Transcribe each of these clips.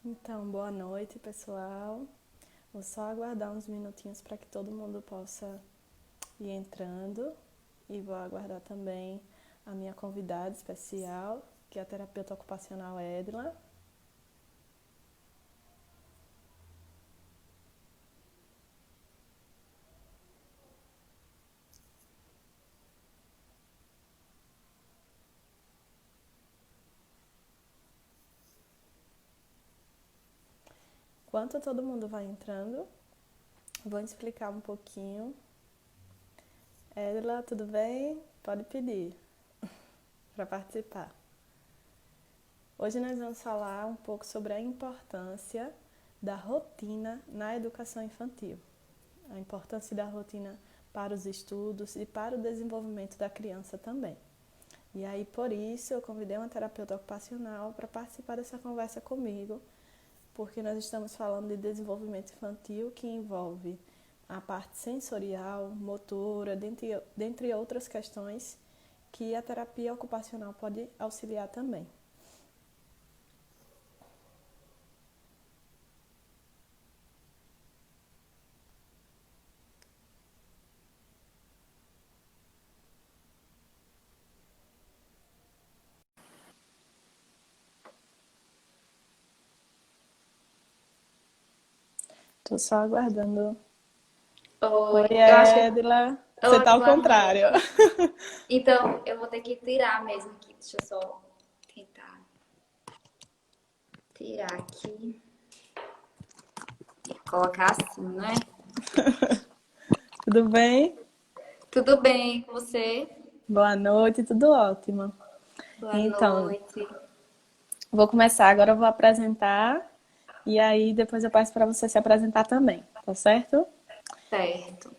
Então, boa noite, pessoal. Vou só aguardar uns minutinhos para que todo mundo possa ir entrando e vou aguardar também a minha convidada especial, que é a terapeuta ocupacional Edila. Enquanto todo mundo vai entrando, vou explicar um pouquinho. Edila, tudo bem? Pode pedir para participar. Hoje nós vamos falar um pouco sobre a importância da rotina na educação infantil. A importância da rotina para os estudos e para o desenvolvimento da criança também. E aí, por isso, eu convidei uma terapeuta ocupacional para participar dessa conversa comigo, porque nós estamos falando de desenvolvimento infantil que envolve a parte sensorial, motora, dentre outras questões que a terapia ocupacional pode auxiliar também. Estou só aguardando. Oi, Oi, eu acho que. Edila. Você Oi, tá ao boa contrário. noite. Então, eu vou ter que tirar mesmo aqui. Deixa eu só tentar tirar aqui e colocar assim, né? Tudo bem? Tudo bem com você? Boa noite, tudo ótimo. Boa Então, noite. vou começar. Agora eu vou apresentar e aí depois eu peço para você se apresentar também, tá certo? Certo.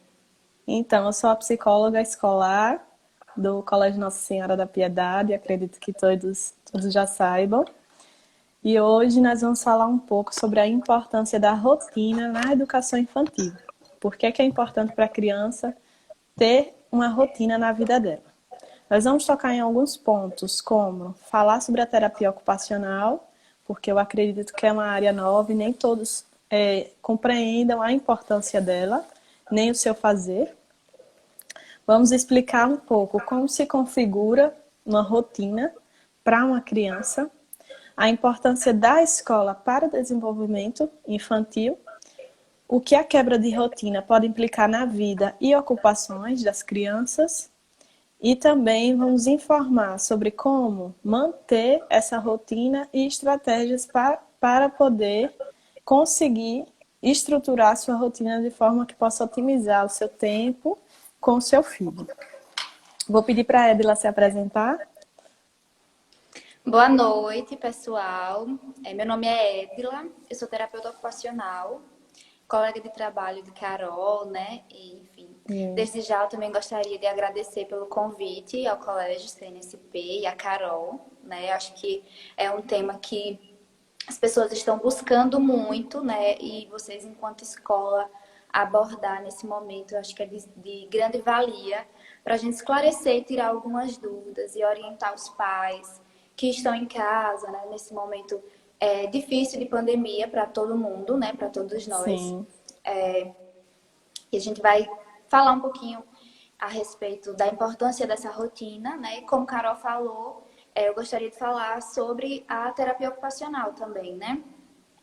Então, eu sou a psicóloga escolar do Colégio Nossa Senhora da Piedade, acredito que todos já saibam. E hoje nós vamos falar um pouco sobre a importância da rotina na educação infantil. Por que é importante para a criança ter uma rotina na vida dela? Nós vamos tocar em alguns pontos, como falar sobre a terapia ocupacional, porque eu acredito que é uma área nova e nem todos compreendam a importância dela, nem o seu fazer. Vamos explicar um pouco como se configura uma rotina para uma criança, a importância da escola para o desenvolvimento infantil, o que a quebra de rotina pode implicar na vida e ocupações das crianças, e também vamos informar sobre como manter essa rotina e estratégias para poder conseguir estruturar a sua rotina de forma que possa otimizar o seu tempo com o seu filho. Vou pedir para a Edila se apresentar. Boa noite, pessoal. Meu nome é Edila, eu sou terapeuta ocupacional, colega de trabalho de Carol, né? E, enfim, desde já eu também gostaria de agradecer pelo convite ao Colégio CNSP e à Carol, né? Acho que é um tema que as pessoas estão buscando muito, né? E vocês, enquanto escola, abordar nesse momento, eu acho que é de grande valia para a gente esclarecer e tirar algumas dúvidas e orientar os pais que estão em casa, né? Nesse momento difícil de pandemia para todo mundo, né? Para todos nós. Sim. E a gente vai falar um pouquinho a respeito da importância dessa rotina, né? E como Carol falou, eu gostaria de falar sobre a terapia ocupacional também, né?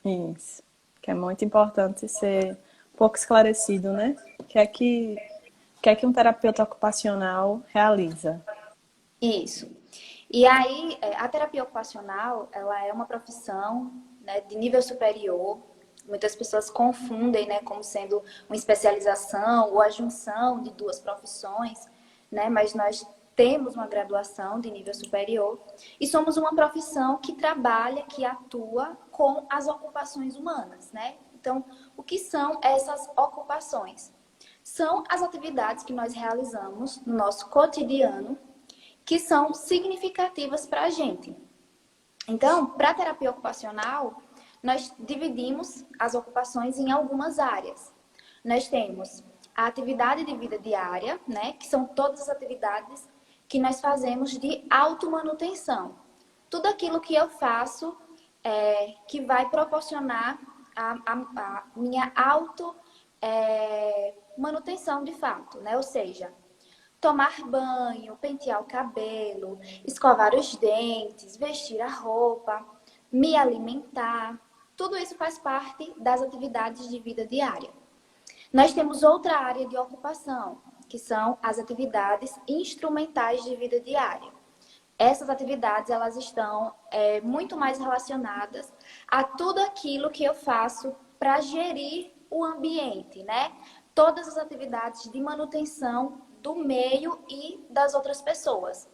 Isso. Que é muito importante ser um pouco esclarecido, né? O que é que um terapeuta ocupacional realiza? Isso. E aí, a terapia ocupacional, ela é uma profissão, né, de nível superior. Muitas pessoas confundem, né, como sendo uma especialização ou a junção de duas profissões, né? Mas nós temos uma graduação de nível superior e somos uma profissão que trabalha, que atua com as ocupações humanas, né? Então, o que são essas ocupações? São as atividades que nós realizamos no nosso cotidiano que são significativas para a gente. Então, para a terapia ocupacional, nós dividimos as ocupações em algumas áreas. Nós temos a atividade de vida diária, né, que são todas as atividades que nós fazemos de automanutenção. Tudo aquilo que eu faço que vai proporcionar a minha manutenção de fato, né? Ou seja, tomar banho, pentear o cabelo, escovar os dentes, vestir a roupa, me alimentar. Tudo isso faz parte das atividades de vida diária. Nós temos outra área de ocupação, que são as atividades instrumentais de vida diária. Essas atividades, elas estão muito mais relacionadas a tudo aquilo que eu faço para gerir o ambiente, né? Todas as atividades de manutenção do meio e das outras pessoas.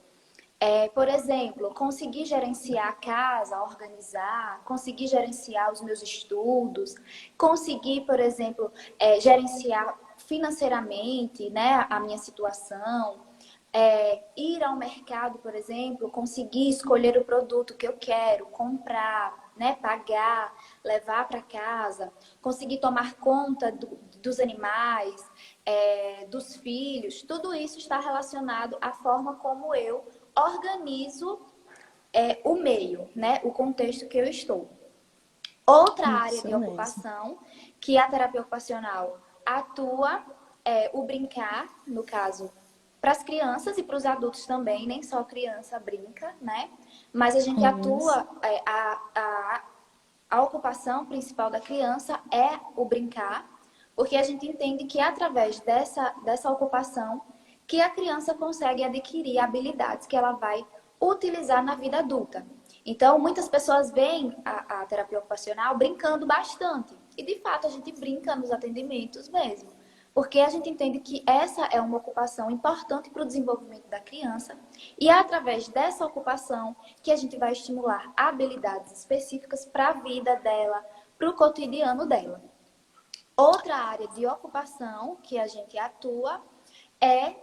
Por exemplo, conseguir gerenciar a casa, organizar, conseguir gerenciar os meus estudos, conseguir, por exemplo, gerenciar financeiramente, né, a minha situação, ir ao mercado, por exemplo, conseguir escolher o produto que eu quero, comprar, né, pagar, levar para casa, conseguir tomar conta dos animais, dos filhos, tudo isso está relacionado à forma como eu organizo o meio, né, o contexto que eu estou. Outra área Isso de mesmo. ocupação que a terapia ocupacional atua é o brincar, no caso, para as crianças e para os adultos também, nem só criança brinca, né? Mas a gente Isso. atua, a ocupação principal da criança é o brincar, porque a gente entende que é através dessa ocupação que a criança consegue adquirir habilidades que ela vai utilizar na vida adulta. Então, muitas pessoas veem a terapia ocupacional brincando bastante. E, de fato, a gente brinca nos atendimentos mesmo. Porque a gente entende que essa é uma ocupação importante para o desenvolvimento da criança. E é através dessa ocupação que a gente vai estimular habilidades específicas para a vida dela, para o cotidiano dela. Outra área de ocupação que a gente atua é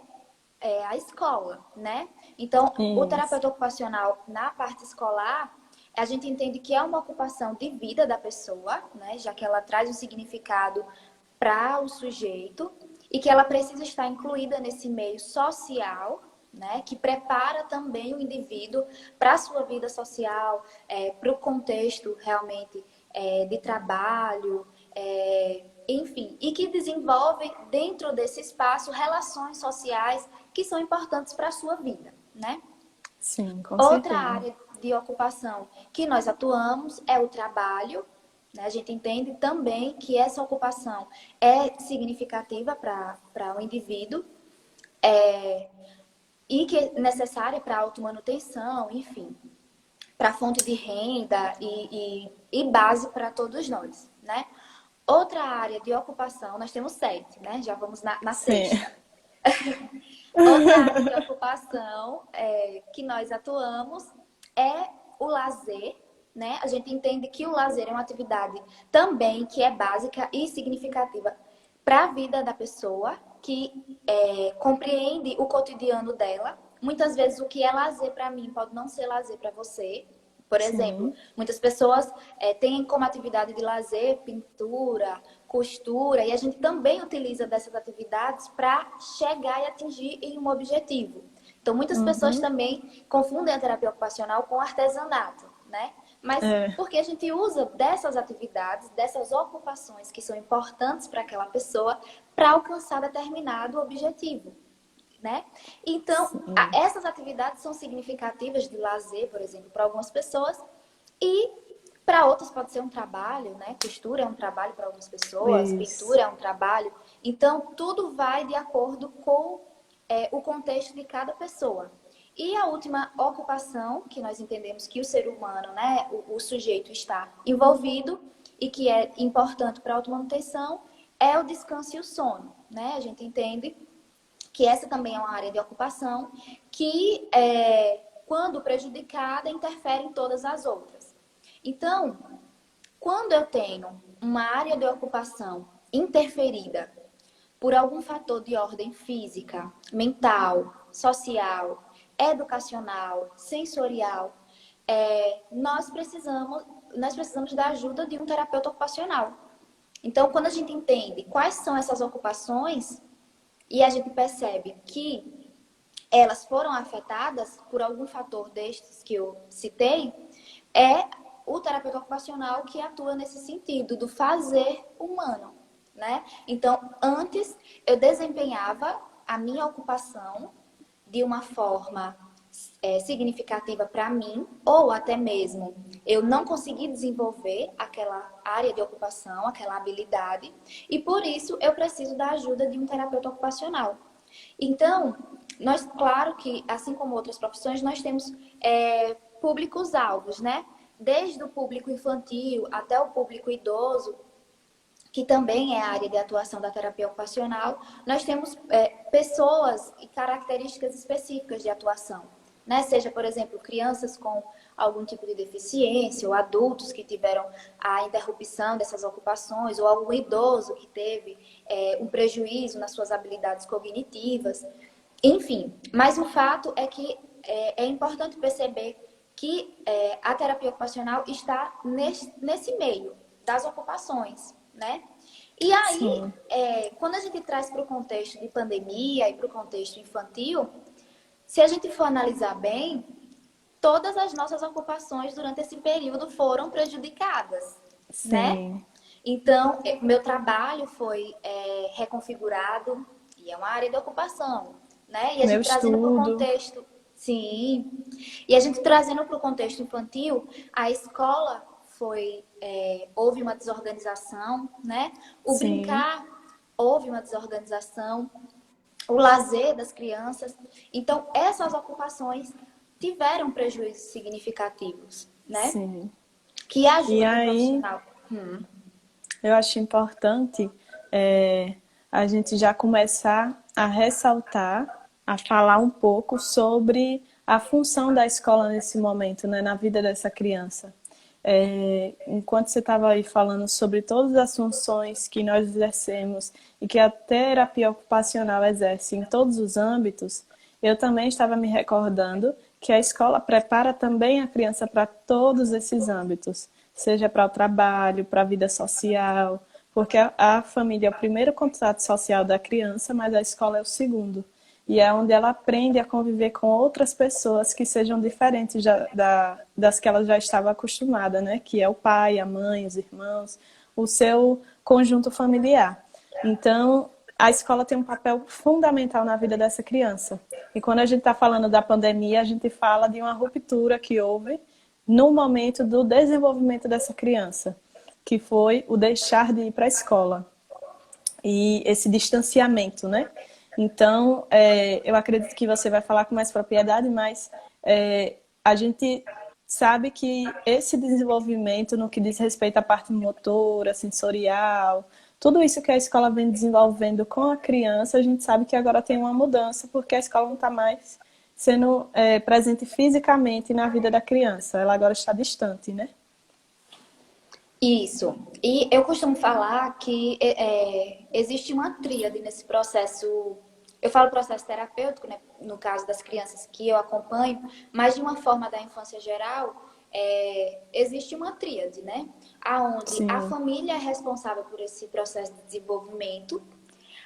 a escola, né? Então, o Isso. terapeuta ocupacional na parte escolar, a gente entende que é uma ocupação de vida da pessoa, né? Já que ela traz um significado para o sujeito e que ela precisa estar incluída nesse meio social, né? Que prepara também o indivíduo para a sua vida social, para o contexto realmente de trabalho, enfim, e que desenvolve dentro desse espaço relações sociais que são importantes para a sua vida, né? Sim, com Outra certeza. área de ocupação que nós atuamos é o trabalho, né? A gente entende também que essa ocupação é significativa para o indivíduo e que é necessária para a automanutenção, enfim, para fonte de renda e base para todos nós, né? Outra área de ocupação, nós temos 7, né? Já vamos na Sim. sexta. Outra área de ocupação que nós atuamos é o lazer, né? A gente entende que o lazer é uma atividade também que é básica e significativa para a vida da pessoa, que compreende o cotidiano dela. Muitas vezes o que é lazer para mim pode não ser lazer para você. Por exemplo, Sim. muitas pessoas têm como atividade de lazer pintura, costura, e a gente também utiliza dessas atividades para chegar e atingir em um objetivo. Então, muitas pessoas Uhum. também confundem a terapia ocupacional com artesanato, né? Mas É. porque a gente usa dessas atividades, dessas ocupações que são importantes para aquela pessoa, para alcançar determinado objetivo, né? Então, Sim. essas atividades são significativas de lazer, por exemplo, para algumas pessoas e para outras pode ser um trabalho, né? Costura é um trabalho para algumas pessoas, Isso. pintura é um trabalho. Então, tudo vai de acordo com o contexto de cada pessoa. E a última ocupação, que nós entendemos que o ser humano, né, o sujeito está envolvido e que é importante para a automanutenção, é o descanso e o sono, né? A gente entende que essa também é uma área de ocupação que, quando prejudicada, interfere em todas as outras. Então, quando eu tenho uma área de ocupação interferida por algum fator de ordem física, mental, social, educacional, sensorial, nós precisamos da ajuda de um terapeuta ocupacional. Então, quando a gente entende quais são essas ocupações e a gente percebe que elas foram afetadas por algum fator destes que eu citei, é o terapeuta ocupacional que atua nesse sentido, do fazer humano, né? Então, antes eu desempenhava a minha ocupação de uma forma significativa para mim, ou até mesmo eu não consegui desenvolver aquela área de ocupação, aquela habilidade, e por isso eu preciso da ajuda de um terapeuta ocupacional. Então, nós, claro que, assim como outras profissões, nós temos públicos-alvos, né? Desde o público infantil até o público idoso, que também é a área de atuação da terapia ocupacional, nós temos pessoas e características específicas de atuação, né? Seja, por exemplo, crianças com algum tipo de deficiência, ou adultos que tiveram a interrupção dessas ocupações, ou algum idoso que teve um prejuízo nas suas habilidades cognitivas, enfim. Mas o fato é que é importante perceber que a terapia ocupacional está nesse meio das ocupações, né? E aí, Sim, quando a gente traz para o contexto de pandemia e para o contexto infantil, se a gente for analisar bem, todas as nossas ocupações durante esse período foram prejudicadas, né? sim. Então, meu trabalho foi reconfigurado, e é uma área de ocupação, né? E a Meu gente trazendo para o estudo, contexto, sim, e a gente trazendo para o contexto infantil, a escola houve uma desorganização, né? O sim, brincar, houve uma desorganização, o lazer das crianças. Então, essas ocupações tiveram prejuízos significativos, né? sim. Que E ajuda o aí, profissional. eu acho importante a gente já começar a ressaltar, a falar um pouco sobre a função da escola nesse momento, né, na vida dessa criança. Enquanto você estava aí falando sobre todas as funções que nós exercemos e que a terapia ocupacional exerce em todos os âmbitos, eu também estava me recordando que a escola prepara também a criança para todos esses âmbitos, seja para o trabalho, para a vida social, porque a família é o primeiro contato social da criança, mas a escola é o segundo. E é onde ela aprende a conviver com outras pessoas que sejam diferentes das que ela já estava acostumada, né? Que é o pai, a mãe, os irmãos, o seu conjunto familiar. Então, a escola tem um papel fundamental na vida dessa criança. E quando a gente está falando da pandemia, a gente fala de uma ruptura que houve no momento do desenvolvimento dessa criança, que foi o deixar de ir para a escola e esse distanciamento, né? Então, eu acredito que você vai falar com mais propriedade, mas a gente sabe que esse desenvolvimento no que diz respeito à parte motora, sensorial, tudo isso que a escola vem desenvolvendo com a criança, a gente sabe que agora tem uma mudança, porque a escola não está mais sendo presente fisicamente na vida da criança, ela agora está distante, né? Isso. E eu costumo falar que existe uma tríade nesse processo. Eu falo processo terapêutico, né, no caso das crianças que eu acompanho, mas de uma forma da infância geral, existe uma tríade, né? Aonde a Sim, família é responsável por esse processo de desenvolvimento,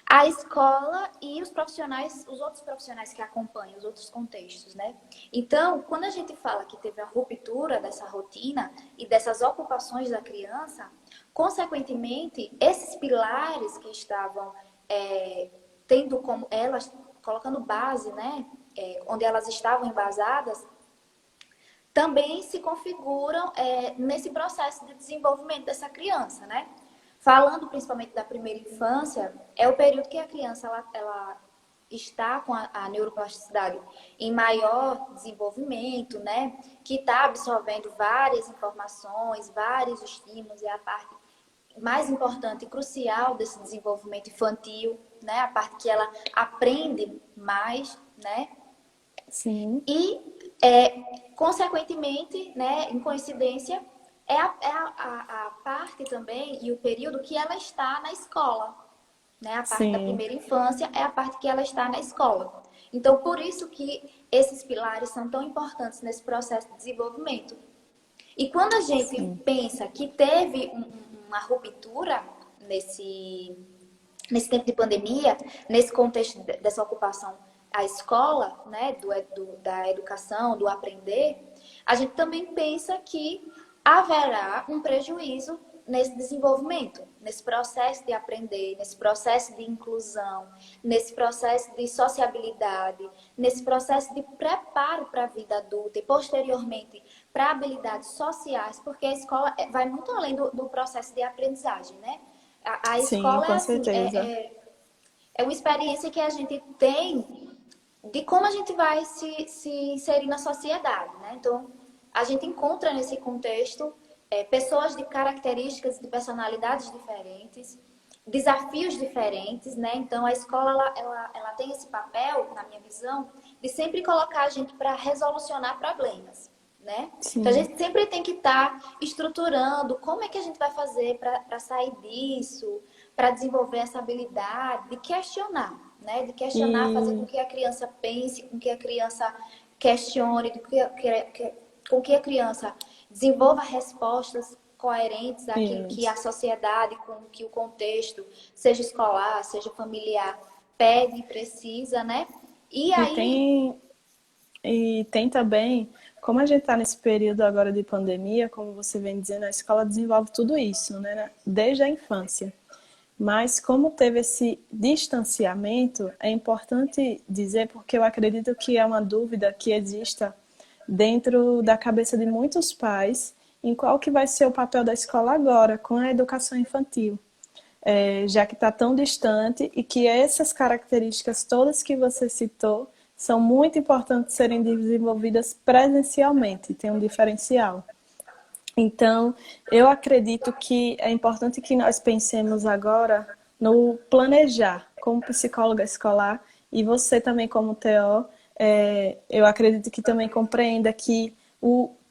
a escola e os profissionais, os outros profissionais que acompanham, os outros contextos, né? Então, quando a gente fala que teve a ruptura dessa rotina e dessas ocupações da criança, consequentemente, esses pilares que estavam tendo como elas, colocando base, né? Onde elas estavam embasadas, também se configuram nesse processo de desenvolvimento dessa criança, né? Falando principalmente da primeira infância, é o período que a criança ela está com a neuroplasticidade em maior desenvolvimento, né? Que está absorvendo várias informações, vários estímulos, é a parte mais importante e crucial desse desenvolvimento infantil, né? A parte que ela aprende mais, né? sim, E, consequentemente, né, em coincidência, a parte também e o período que ela está na escola. Né? A parte da sim, primeira infância é a parte que ela está na escola. Então, por isso que esses pilares são tão importantes nesse processo de desenvolvimento. E quando a gente sim, pensa que teve uma ruptura nesse tempo de pandemia, nesse contexto dessa ocupação à escola, né, da educação, do aprender, a gente também pensa que haverá um prejuízo nesse desenvolvimento, nesse processo de aprender, nesse processo de inclusão, nesse processo de sociabilidade, nesse processo de preparo para a vida adulta e posteriormente para habilidades sociais, porque a escola vai muito além do processo de aprendizagem, né? A Sim, escola é com assim, certeza. é uma experiência que a gente tem de como a gente vai se inserir na sociedade, né? Então, a gente encontra nesse contexto pessoas de características, de personalidades diferentes, desafios diferentes, né? Então, a escola, ela tem esse papel, na minha visão, de sempre colocar a gente para resolucionar problemas, né? Então, a Sim. gente sempre tem que estar estruturando como é que a gente vai fazer para sair disso, para desenvolver essa habilidade de questionar, né? De questionar, fazer com E que a criança pense, com que a criança questione, com que a criança desenvolva respostas coerentes àquilo que a isso. sociedade, com que o contexto, seja escolar, seja familiar, pede e precisa, né? E E aí, tem, e tem também, como a gente está nesse período agora de pandemia, como você vem dizendo, a escola desenvolve tudo isso, né? Desde a infância. Mas como teve esse distanciamento, é importante dizer, porque eu acredito que é uma dúvida que exista dentro da cabeça de muitos pais, em qual que vai ser o papel da escola agora com a educação infantil, já que está tão distante e que essas características todas que você citou são muito importantes serem desenvolvidas presencialmente, tem um diferencial. Então, eu acredito que é importante que nós pensemos agora no planejar, como psicóloga escolar, e você também como TO, eu acredito que também compreenda que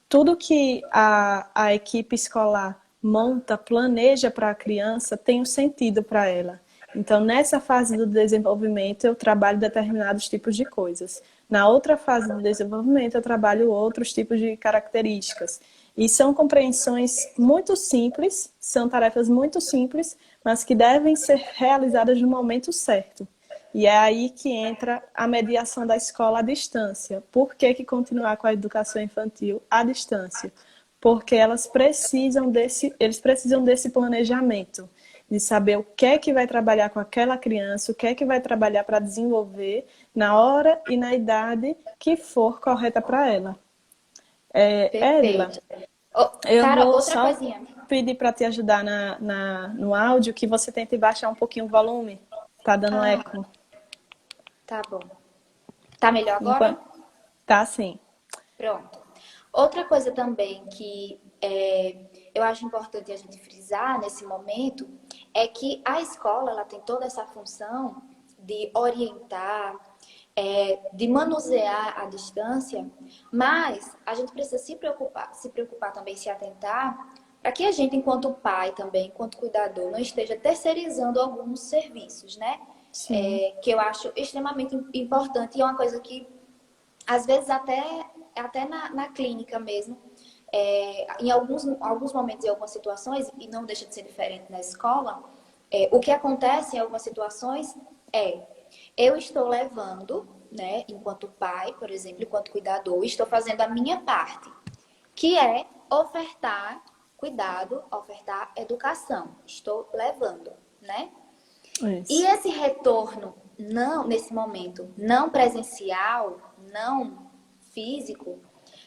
tudo que a equipe escolar monta, planeja para a criança, tem um sentido para ela. Então, nessa fase do desenvolvimento, eu trabalho determinados tipos de coisas. Na outra fase do desenvolvimento, eu trabalho outros tipos de características. E são compreensões muito simples, são tarefas muito simples, mas que devem ser realizadas no momento certo. E é aí que entra a mediação da escola à distância. Por que continuar com a educação infantil à distância? Porque eles precisam desse planejamento, de saber o que é que vai trabalhar com aquela criança, o que é que vai trabalhar para desenvolver na hora e na idade que for correta para ela. Edila, perfeito. Oh, eu Carol, vou outra só coisinha. pedir para te ajudar no áudio que você tente baixar um pouquinho o volume. Tá dando Ah, eco. tá bom. Tá melhor agora? Enquanto... Tá sim. Pronto. Outra coisa também que eu acho importante a gente frisar nesse momento é que a escola ela tem toda essa função de orientar, de manusear a distância, mas a gente precisa se preocupar também, se atentar para que a gente, enquanto pai também, enquanto cuidador, não esteja terceirizando alguns serviços, né? Sim. Que eu acho extremamente importante e é uma coisa que às vezes até na clínica mesmo, em alguns momentos, em algumas situações, e não deixa de ser diferente na escola, o que acontece em algumas situações é, eu estou levando, né, enquanto pai, por exemplo, enquanto cuidador, estou fazendo a minha parte, que é ofertar cuidado, ofertar educação. Estou levando, né? E Isso. esse retorno, não nesse momento, não presencial, não físico,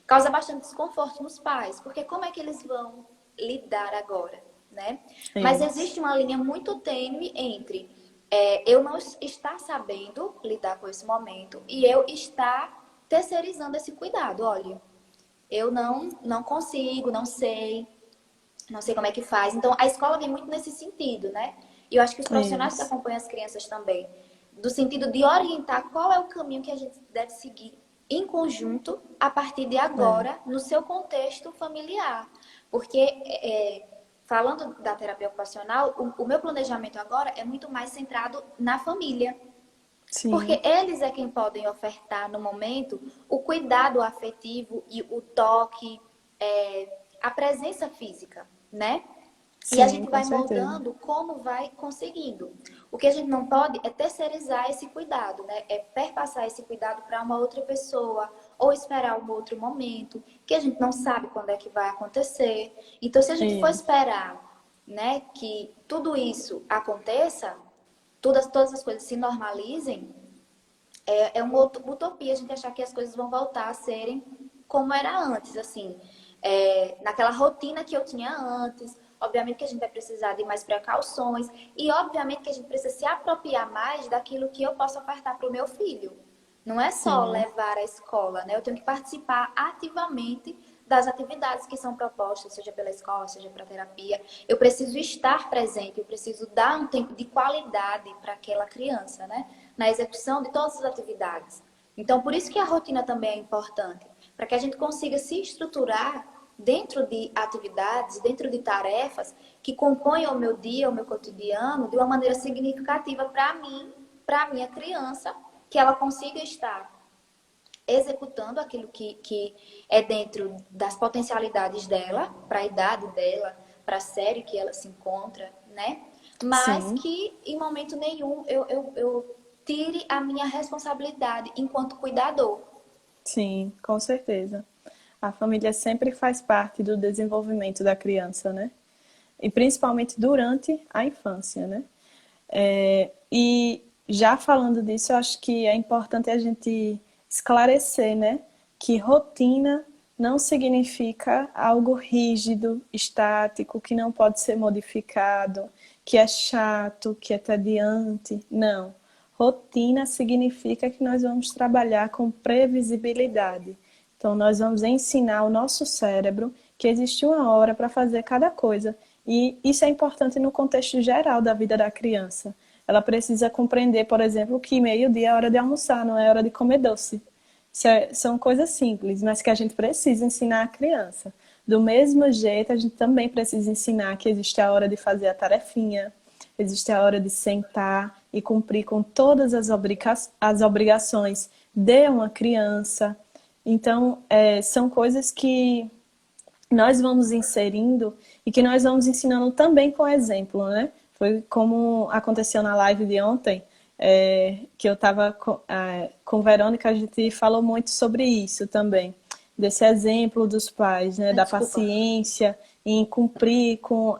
causa bastante desconforto nos pais, porque como é que eles vão lidar agora, né? Mas Isso. existe uma linha muito tênue entre eu não estar sabendo lidar com esse momento e eu estar terceirizando esse cuidado. Olha, eu não consigo, não sei como é que faz. Então, a escola vem muito nesse sentido, né? E eu acho que os profissionais que Isso. acompanham as crianças também, do sentido de orientar qual é o caminho que a gente deve seguir em conjunto a partir de É. agora, no seu contexto familiar. Porque, falando da terapia ocupacional, o meu planejamento agora é muito mais centrado na família. Sim. Porque eles é quem podem ofertar no momento o cuidado afetivo e o toque, a presença física, né? E a Sim, gente com vai certeza. moldando como vai conseguindo. O que a gente não pode é terceirizar esse cuidado, né? É perpassar esse cuidado para uma outra pessoa ou esperar um outro momento, que a gente não sabe quando é que vai acontecer. Então, se a gente for Isso. esperar, né, que tudo isso aconteça, todas as coisas se normalizem, é uma utopia a gente achar que as coisas vão voltar a serem como era antes, assim, naquela rotina que eu tinha antes. Obviamente que a gente vai precisar de mais precauções e, obviamente, que a gente precisa se apropriar mais daquilo que eu posso ofertar para o meu filho. Não é só Sim, levar à escola, né? Eu tenho que participar ativamente das atividades que são propostas, seja pela escola, seja para terapia. Eu preciso estar presente, eu preciso dar um tempo de qualidade para aquela criança, né? Na execução de todas as atividades. Então, por isso que a rotina também é importante, para que a gente consiga se estruturar dentro de atividades, dentro de tarefas que compõem o meu dia, o meu cotidiano, de uma maneira significativa para mim, para a minha criança, que ela consiga estar executando aquilo que é dentro das potencialidades dela, para a idade dela, para a série que ela se encontra, né? Mas sim, que em momento nenhum eu tire a minha responsabilidade enquanto cuidador. sim, com certeza. A família sempre faz parte do desenvolvimento da criança, né? E principalmente durante a infância, né? E já falando disso, eu acho que é importante a gente esclarecer, né? Que rotina não significa algo rígido, estático, que não pode ser modificado, que é chato, que é tediante. Não. Rotina significa que nós vamos trabalhar com previsibilidade. Então, nós vamos ensinar o nosso cérebro que existe uma hora para fazer cada coisa. E isso é importante no contexto geral da vida da criança. Ela precisa compreender, por exemplo, que meio-dia é hora de almoçar, não é hora de comer doce. São coisas simples, mas que a gente precisa ensinar a criança. Do mesmo jeito, a gente também precisa ensinar que existe a hora de fazer a tarefinha, existe a hora de sentar e cumprir com todas as obrigações de uma criança. Então, são coisas que nós vamos inserindo e que nós vamos ensinando também com exemplo, né? Foi como aconteceu na live de ontem, que eu estava com Verônica, a gente falou muito sobre isso também, desse exemplo dos pais, né? Da Desculpa. paciência em cumprir com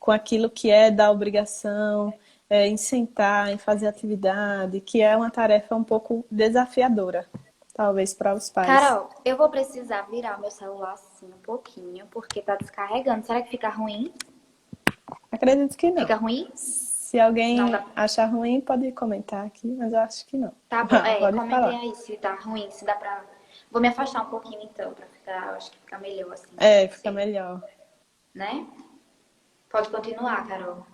aquilo que é da obrigação, em sentar, em fazer atividade, que é uma tarefa um pouco desafiadora, talvez para os pais. Carol, eu vou precisar virar o meu celular assim um pouquinho, porque tá descarregando. Será que fica ruim? Acredito que não. Fica ruim? Se Não alguém dá. achar ruim, pode comentar aqui, mas eu acho que não. Tá bom. Pode Comentem falar. aí se tá ruim, se dá pra. Vou me afastar um pouquinho então, pra ficar. Eu acho que fica melhor assim pra Fica você, melhor. né? Pode continuar, Carol.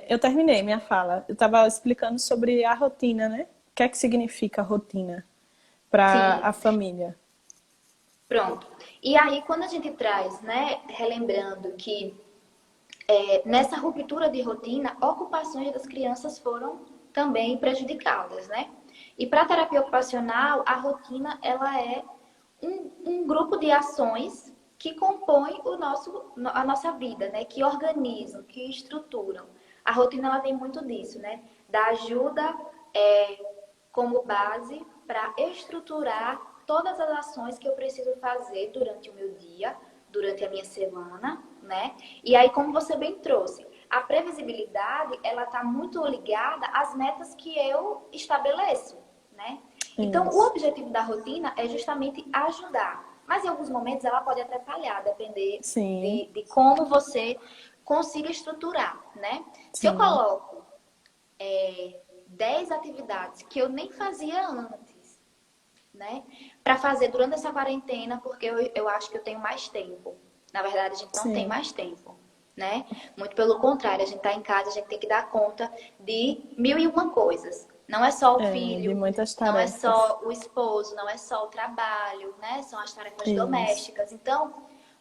Eu terminei minha fala. Eu estava explicando sobre a rotina, né? O que é que significa rotina para Sim, a família? pronto. E aí, quando a gente traz, né, relembrando que nessa ruptura de rotina, ocupações das crianças foram também prejudicadas, né? E para a terapia ocupacional, a rotina ela é um grupo de ações que compõem a nossa vida, né? Que organizam, que estruturam. A rotina ela tem muito disso, né? Da ajuda como base para estruturar todas as ações que eu preciso fazer durante o meu dia, durante a minha semana, né? E aí, como você bem trouxe, a previsibilidade, ela está muito ligada às metas que eu estabeleço, né? Então, o Isso. objetivo da rotina é justamente ajudar. Mas em alguns momentos ela pode atrapalhar, depender Sim, de como você consiga estruturar, né? Se eu sim, coloco 10 atividades que eu nem fazia antes, né? Para fazer durante essa quarentena, porque eu acho que eu tenho mais tempo. Na verdade, a gente não tem sim. mais tempo, né? Muito pelo contrário, a gente está em casa, a gente tem que dar conta de mil e uma coisas. Não é só o De filho, muitas não é tarefas. só o esposo, não é só o trabalho, né? São as tarefas Isso. domésticas. Então,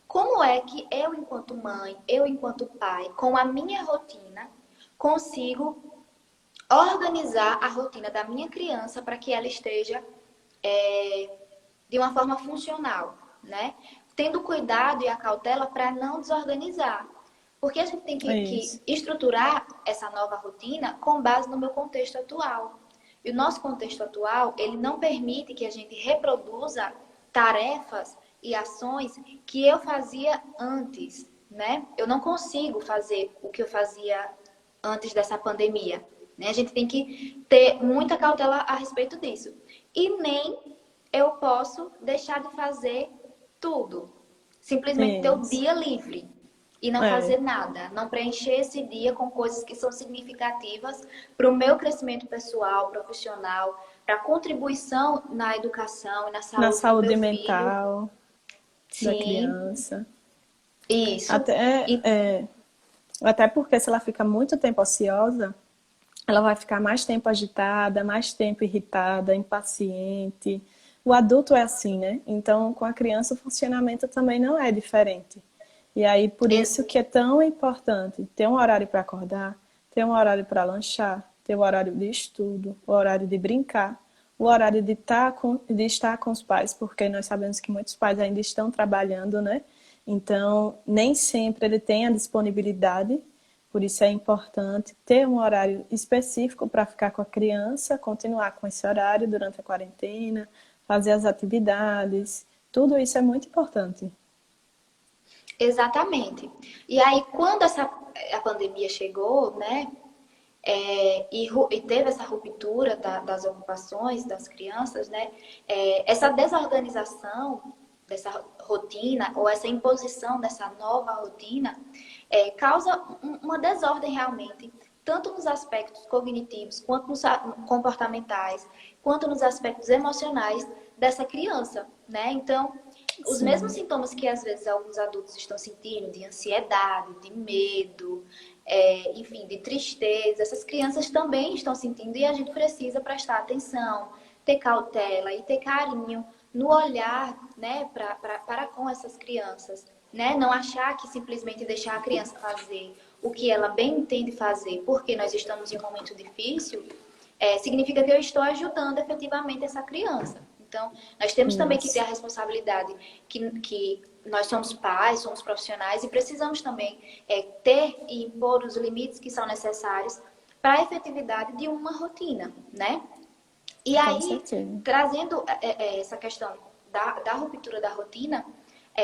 como é que eu, enquanto mãe, eu, enquanto pai, com a minha rotina, consigo organizar a rotina da minha criança para que ela esteja de uma forma funcional, né? Tendo cuidado e a cautela para não desorganizar. Porque a gente tem que Isso. estruturar essa nova rotina com base no meu contexto atual. E o nosso contexto atual, ele não permite que a gente reproduza tarefas e ações que eu fazia antes, né? Eu não consigo fazer o que eu fazia antes dessa pandemia, né? A gente tem que ter muita cautela a respeito disso. E nem eu posso deixar de fazer tudo. Simplesmente ter o Isso. dia livre e não É. fazer nada. Não preencher esse dia com coisas que são significativas para o meu crescimento pessoal, profissional, para a contribuição na educação e na Na saúde do meu saúde filho. mental da Sim, criança. isso. Até, E até porque se ela fica muito tempo ociosa, ela vai ficar mais tempo agitada, mais tempo irritada, impaciente. O adulto é assim, né? Então, com a criança, o funcionamento também não é diferente. E aí, por isso que é tão importante ter um horário para acordar, ter um horário para lanchar, ter o horário de estudo, o horário de brincar, o horário de estar com os pais, porque nós sabemos que muitos pais ainda estão trabalhando, né? Então, nem sempre ele tem a disponibilidade, por isso é importante ter um horário específico para ficar com a criança, continuar com esse horário durante a quarentena, fazer as atividades, tudo isso é muito importante. exatamente. E aí, quando a pandemia chegou, né? E teve essa ruptura das ocupações das crianças, né? Essa desorganização dessa rotina ou essa imposição dessa nova rotina causa uma desordem realmente, tanto nos aspectos cognitivos, quanto nos comportamentais, quanto nos aspectos emocionais dessa criança, né? Então, os mesmos Sim, sintomas que às vezes alguns adultos estão sentindo, de ansiedade, de medo, enfim, de tristeza, essas crianças também estão sentindo e a gente precisa prestar atenção, ter cautela e ter carinho no olhar, né, para com essas crianças, né? Não achar que simplesmente deixar a criança fazer o que ela bem entende fazer, porque nós estamos em um momento difícil, significa que eu estou ajudando efetivamente essa criança. Então, nós temos também que ter a isso, responsabilidade que nós somos pais, somos profissionais e precisamos também ter e impor os limites que são necessários para a efetividade de uma rotina, né? E com aí, certeza. trazendo essa questão da ruptura da rotina,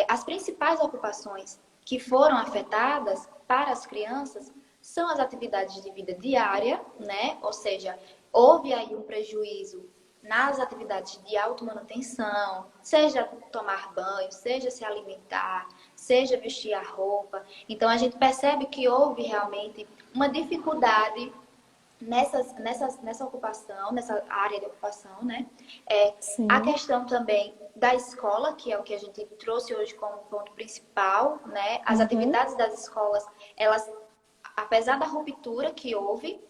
as principais ocupações que foram afetadas para as crianças são as atividades de vida diária, né? Ou seja, houve aí um prejuízo nas atividades de automanutenção, seja tomar banho, seja se alimentar, seja vestir a roupa. Então a gente percebe que houve realmente uma dificuldade nessa ocupação, nessa área de ocupação, né? A Sim, questão também da escola, que é o que a gente trouxe hoje como ponto principal, né? As uhum, atividades das escolas, elas, apesar da ruptura que houve,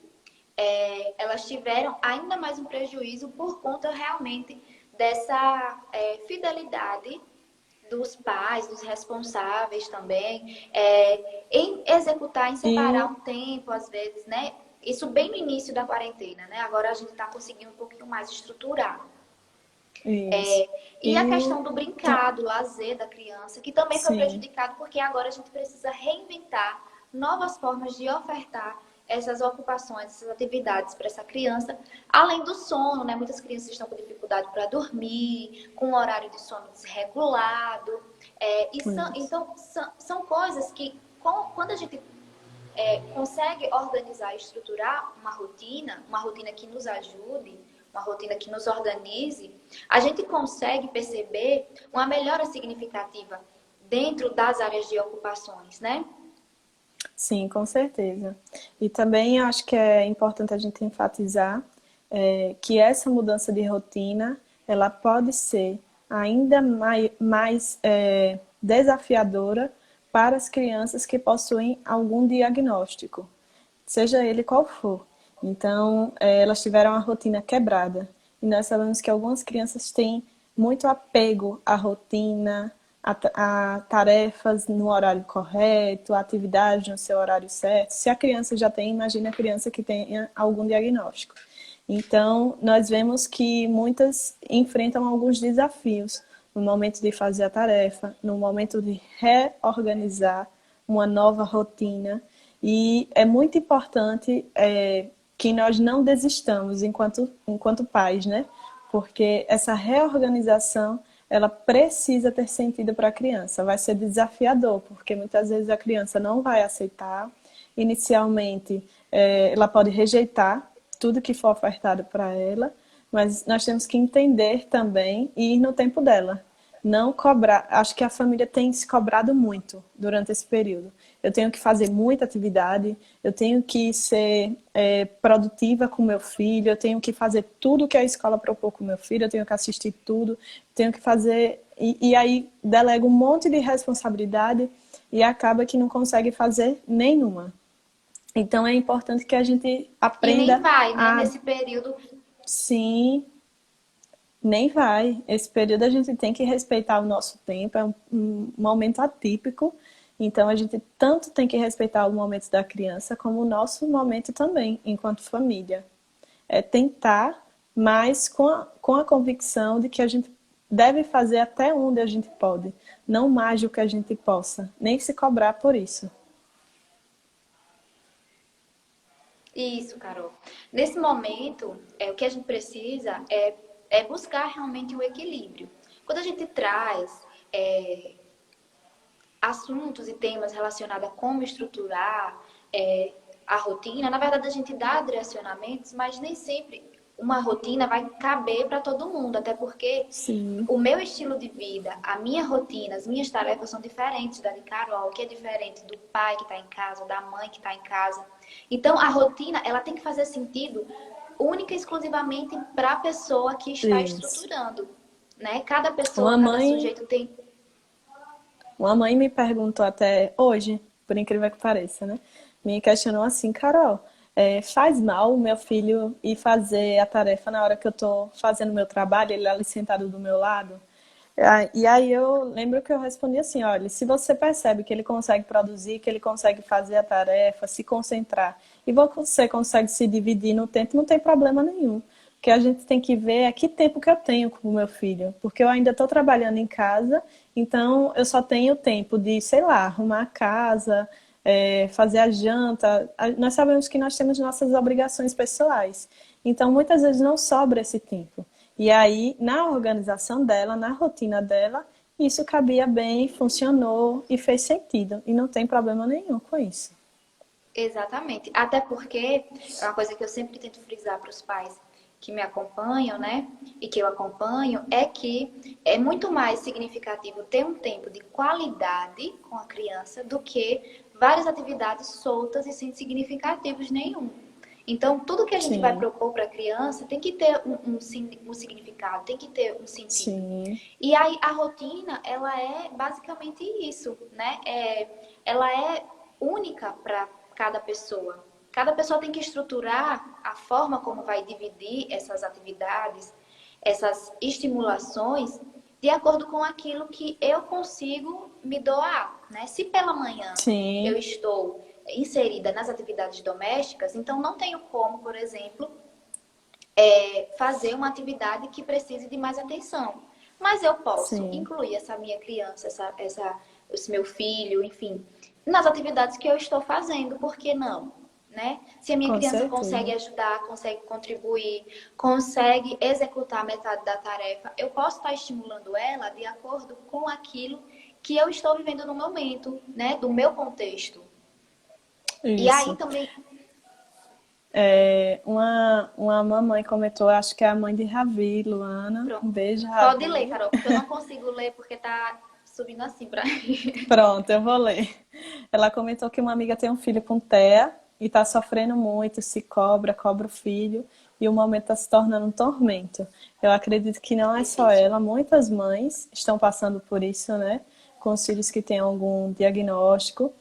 elas tiveram ainda mais um prejuízo por conta realmente dessa fidelidade dos pais, dos responsáveis também, em executar, em separar e um tempo, às vezes, né? Isso bem no início da quarentena, né? Agora a gente está conseguindo um pouquinho mais estruturar. isso. E a E questão do tá, brincar, do lazer da criança, que também foi sim, prejudicado porque agora a gente precisa reinventar novas formas de ofertar essas ocupações, essas atividades para essa criança, além do sono, né? Muitas crianças estão com dificuldade para dormir, com um horário de sono desregulado. isso. Então, são coisas que, quando a gente consegue organizar e estruturar uma rotina que nos ajude, uma rotina que nos organize, a gente consegue perceber uma melhora significativa dentro das áreas de ocupações, né? Sim, com certeza. E também acho que é importante a gente enfatizar que essa mudança de rotina, ela pode ser ainda mais desafiadora para as crianças que possuem algum diagnóstico, seja ele qual for. Então, elas tiveram a rotina quebrada. E nós sabemos que algumas crianças têm muito apego à rotina, a tarefas no horário correto, a atividade no seu horário certo. Se a criança já tem, imagine a criança que tenha algum diagnóstico. Então, nós vemos que muitas enfrentam alguns desafios no momento de fazer a tarefa, no momento de reorganizar uma nova rotina. E é muito importante que nós não desistamos enquanto pais, né? Porque essa reorganização, ela precisa ter sentido para a criança. Vai ser desafiador, porque muitas vezes a criança não vai aceitar. Inicialmente, ela pode rejeitar tudo que for ofertado para ela, mas nós temos que entender também e ir no tempo dela. Não cobrar. Acho que a família tem se cobrado muito durante esse período. Eu tenho que fazer muita atividade, eu tenho que ser produtiva com meu filho, eu tenho que fazer tudo que a escola propôs com meu filho, eu tenho que assistir tudo, tenho que fazer. E aí delega um monte de responsabilidade e acaba que não consegue fazer nenhuma. Então é importante que a gente E nem aprenda vai, né? a Nesse período. sim, nem vai. Esse período a gente tem que respeitar o nosso tempo, é um momento atípico, então a gente tanto tem que respeitar o momento da criança como o nosso momento também, enquanto família. É tentar, mas com a convicção de que a gente deve fazer até onde a gente pode, não mais do que a gente possa, nem se cobrar por isso. Isso, Carol. Nesse momento, o que a gente precisa é buscar realmente o equilíbrio. Quando a gente traz assuntos e temas relacionados a como estruturar a rotina, na verdade a gente dá direcionamentos, mas nem sempre uma rotina vai caber para todo mundo, até porque Sim, o meu estilo de vida, a minha rotina, as minhas tarefas são diferentes da de Carol, que é diferente do pai que está em casa, da mãe que está em casa. Então, a rotina, ela tem que fazer sentido única e exclusivamente para a pessoa que está isso. estruturando, né? Cada pessoa, Uma cada mãe sujeito tem. Uma mãe me perguntou até hoje, por incrível que pareça, né? Me questionou assim, Carol, faz mal o meu filho ir fazer a tarefa na hora que eu tô fazendo o meu trabalho, ele ali sentado do meu lado? E aí eu lembro que eu respondi assim, olha, se você percebe que ele consegue produzir, que ele consegue fazer a tarefa, se concentrar, e você consegue se dividir no tempo, não tem problema nenhum. O que a gente tem que ver é que tempo que eu tenho com o meu filho, porque eu ainda estou trabalhando em casa, então eu só tenho tempo de, sei lá, arrumar a casa, fazer a janta. Nós sabemos que nós temos nossas obrigações pessoais, então muitas vezes não sobra esse tempo. E aí, na organização dela, na rotina dela, isso cabia bem, funcionou e fez sentido. E não tem problema nenhum com isso. Exatamente. Até porque é uma coisa que eu sempre tento frisar para os pais que me acompanham, né? E que eu acompanho, é que é muito mais significativo ter um tempo de qualidade com a criança do que várias atividades soltas e sem significativos nenhum. Então, tudo que a gente vai Sim, propor para a criança tem que ter um significado, tem que ter um sentido. sim, E aí, a rotina, ela é basicamente isso, né? Ela é única para cada pessoa. Cada pessoa tem que estruturar a forma como vai dividir essas atividades, essas estimulações, de acordo com aquilo que eu consigo me doar, né? Se pela manhã eu sim, estou inserida nas atividades domésticas, então não tenho como, por exemplo, fazer uma atividade que precise de mais atenção. Mas eu posso sim, incluir essa minha criança, esse meu filho, enfim, nas atividades que eu estou fazendo, por que não? Né? Se a minha com criança consegue certeza. ajudar, consegue contribuir, consegue executar metade da tarefa, eu posso estar estimulando ela de acordo com aquilo que eu estou vivendo no momento, né? Do meu contexto. E aí Isso. também. Uma mamãe comentou, acho que é a mãe de Ravi, Luana. Um Pronto. beijo, Pode ler, Ravi. Carol, porque eu não consigo ler porque tá subindo assim pra mim. Pronto, eu vou ler. Ela comentou que uma amiga tem um filho com TEA e está sofrendo muito, se cobra, cobra o filho, e o momento está se tornando um tormento. Eu acredito que não é só Difícil. ela, muitas mães estão passando por isso, né? Com os filhos que têm algum diagnóstico,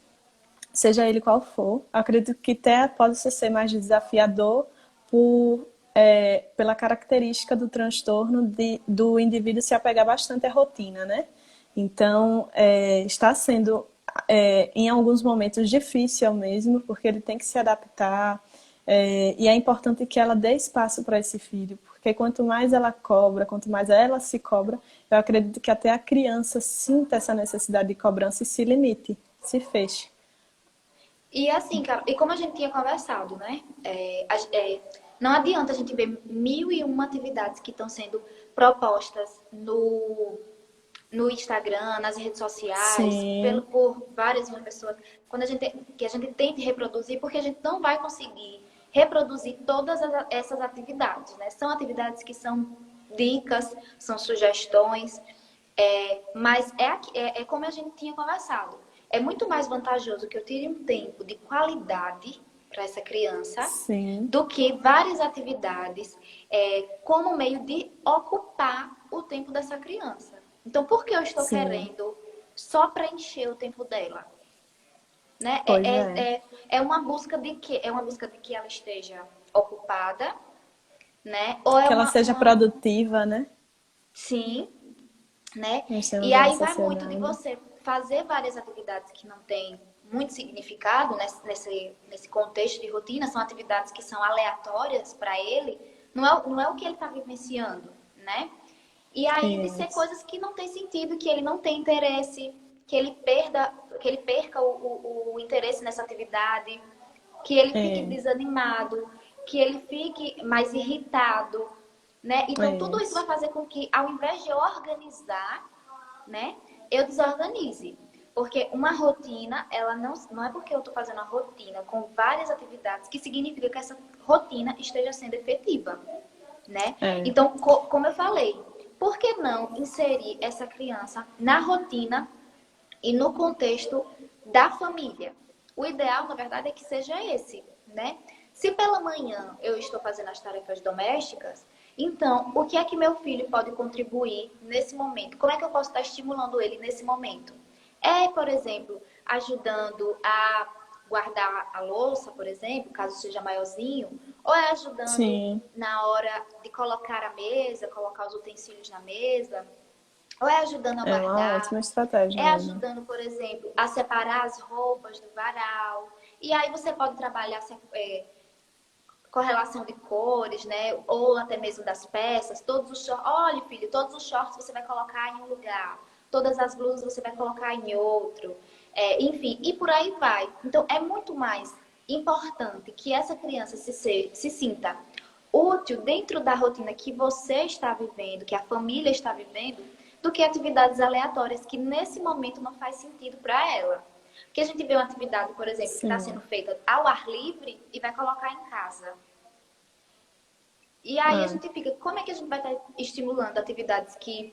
seja ele qual for. Acredito que TEA pode ser mais desafiador pela característica do transtorno do indivíduo se apegar bastante à rotina, né? Então, está sendo, em alguns momentos, difícil mesmo, porque ele tem que se adaptar, e é importante que ela dê espaço para esse filho, porque quanto mais ela cobra, quanto mais ela se cobra, eu acredito que até a criança sinta essa necessidade de cobrança e se limite, se feche. E assim, cara, e como a gente tinha conversado, né? Não adianta a gente ver 1001 atividades que estão sendo propostas no Instagram, nas redes sociais, Sim, por várias pessoas, que a gente tente reproduzir, porque a gente não vai conseguir reproduzir todas essas atividades, né? São atividades que são dicas, são sugestões, mas é como a gente tinha conversado. É muito mais vantajoso que eu tire um tempo de qualidade para essa criança sim, do que várias atividades como meio de ocupar o tempo dessa criança. Então, por que eu estou sim. querendo só preencher o tempo dela? Né? Pois é. É uma busca de que é uma busca de que ela esteja ocupada, né? Ou é Que ela seja produtiva, né? sim, né? Nós temos E uma aí vai muito de sociedade. você fazer várias atividades que não têm muito significado nesse contexto de rotina, são atividades que são aleatórias para ele, não é o que ele está vivenciando, né? E aí de ser Isso. coisas que não tem sentido, que ele não tem interesse, que ele perca o interesse nessa atividade, que ele fique É, desanimado, que ele fique mais irritado, né? Então é tudo isso vai isso. fazer com que, ao invés de organizar, né, eu desorganize. Porque uma rotina, ela não é porque eu estou fazendo a rotina com várias atividades que significa que essa rotina esteja sendo efetiva, né? É, Então, como eu falei, por que não inserir essa criança na rotina e no contexto da família? O ideal, na verdade, é que seja esse, né? Se pela manhã eu estou fazendo as tarefas domésticas, então o que é que meu filho pode contribuir nesse momento? Como é que eu posso estar estimulando ele nesse momento? Por exemplo, ajudando a guardar a louça, por exemplo, caso seja maiorzinho, ou é ajudando sim. na hora de colocar a mesa, colocar os utensílios na mesa, ou é ajudando a É uma guardar, ótima estratégia é mesmo. ajudando, por exemplo, a separar as roupas do varal. E aí você pode trabalhar correlação de cores, né? Ou até mesmo das peças. Todos os shorts. Olha, filho, todos os shorts você vai colocar em um lugar. Todas as blusas você vai colocar em outro. Enfim, e por aí vai. Então, é muito mais importante que essa criança se sinta útil dentro da rotina que você está vivendo, que a família está vivendo, do que atividades aleatórias que nesse momento não faz sentido para ela. Porque a gente vê uma atividade, por exemplo, que está sendo Sim. feita ao ar livre e vai colocar em casa. E aí a É, gente fica, como é que a gente vai estar estimulando habilidades que,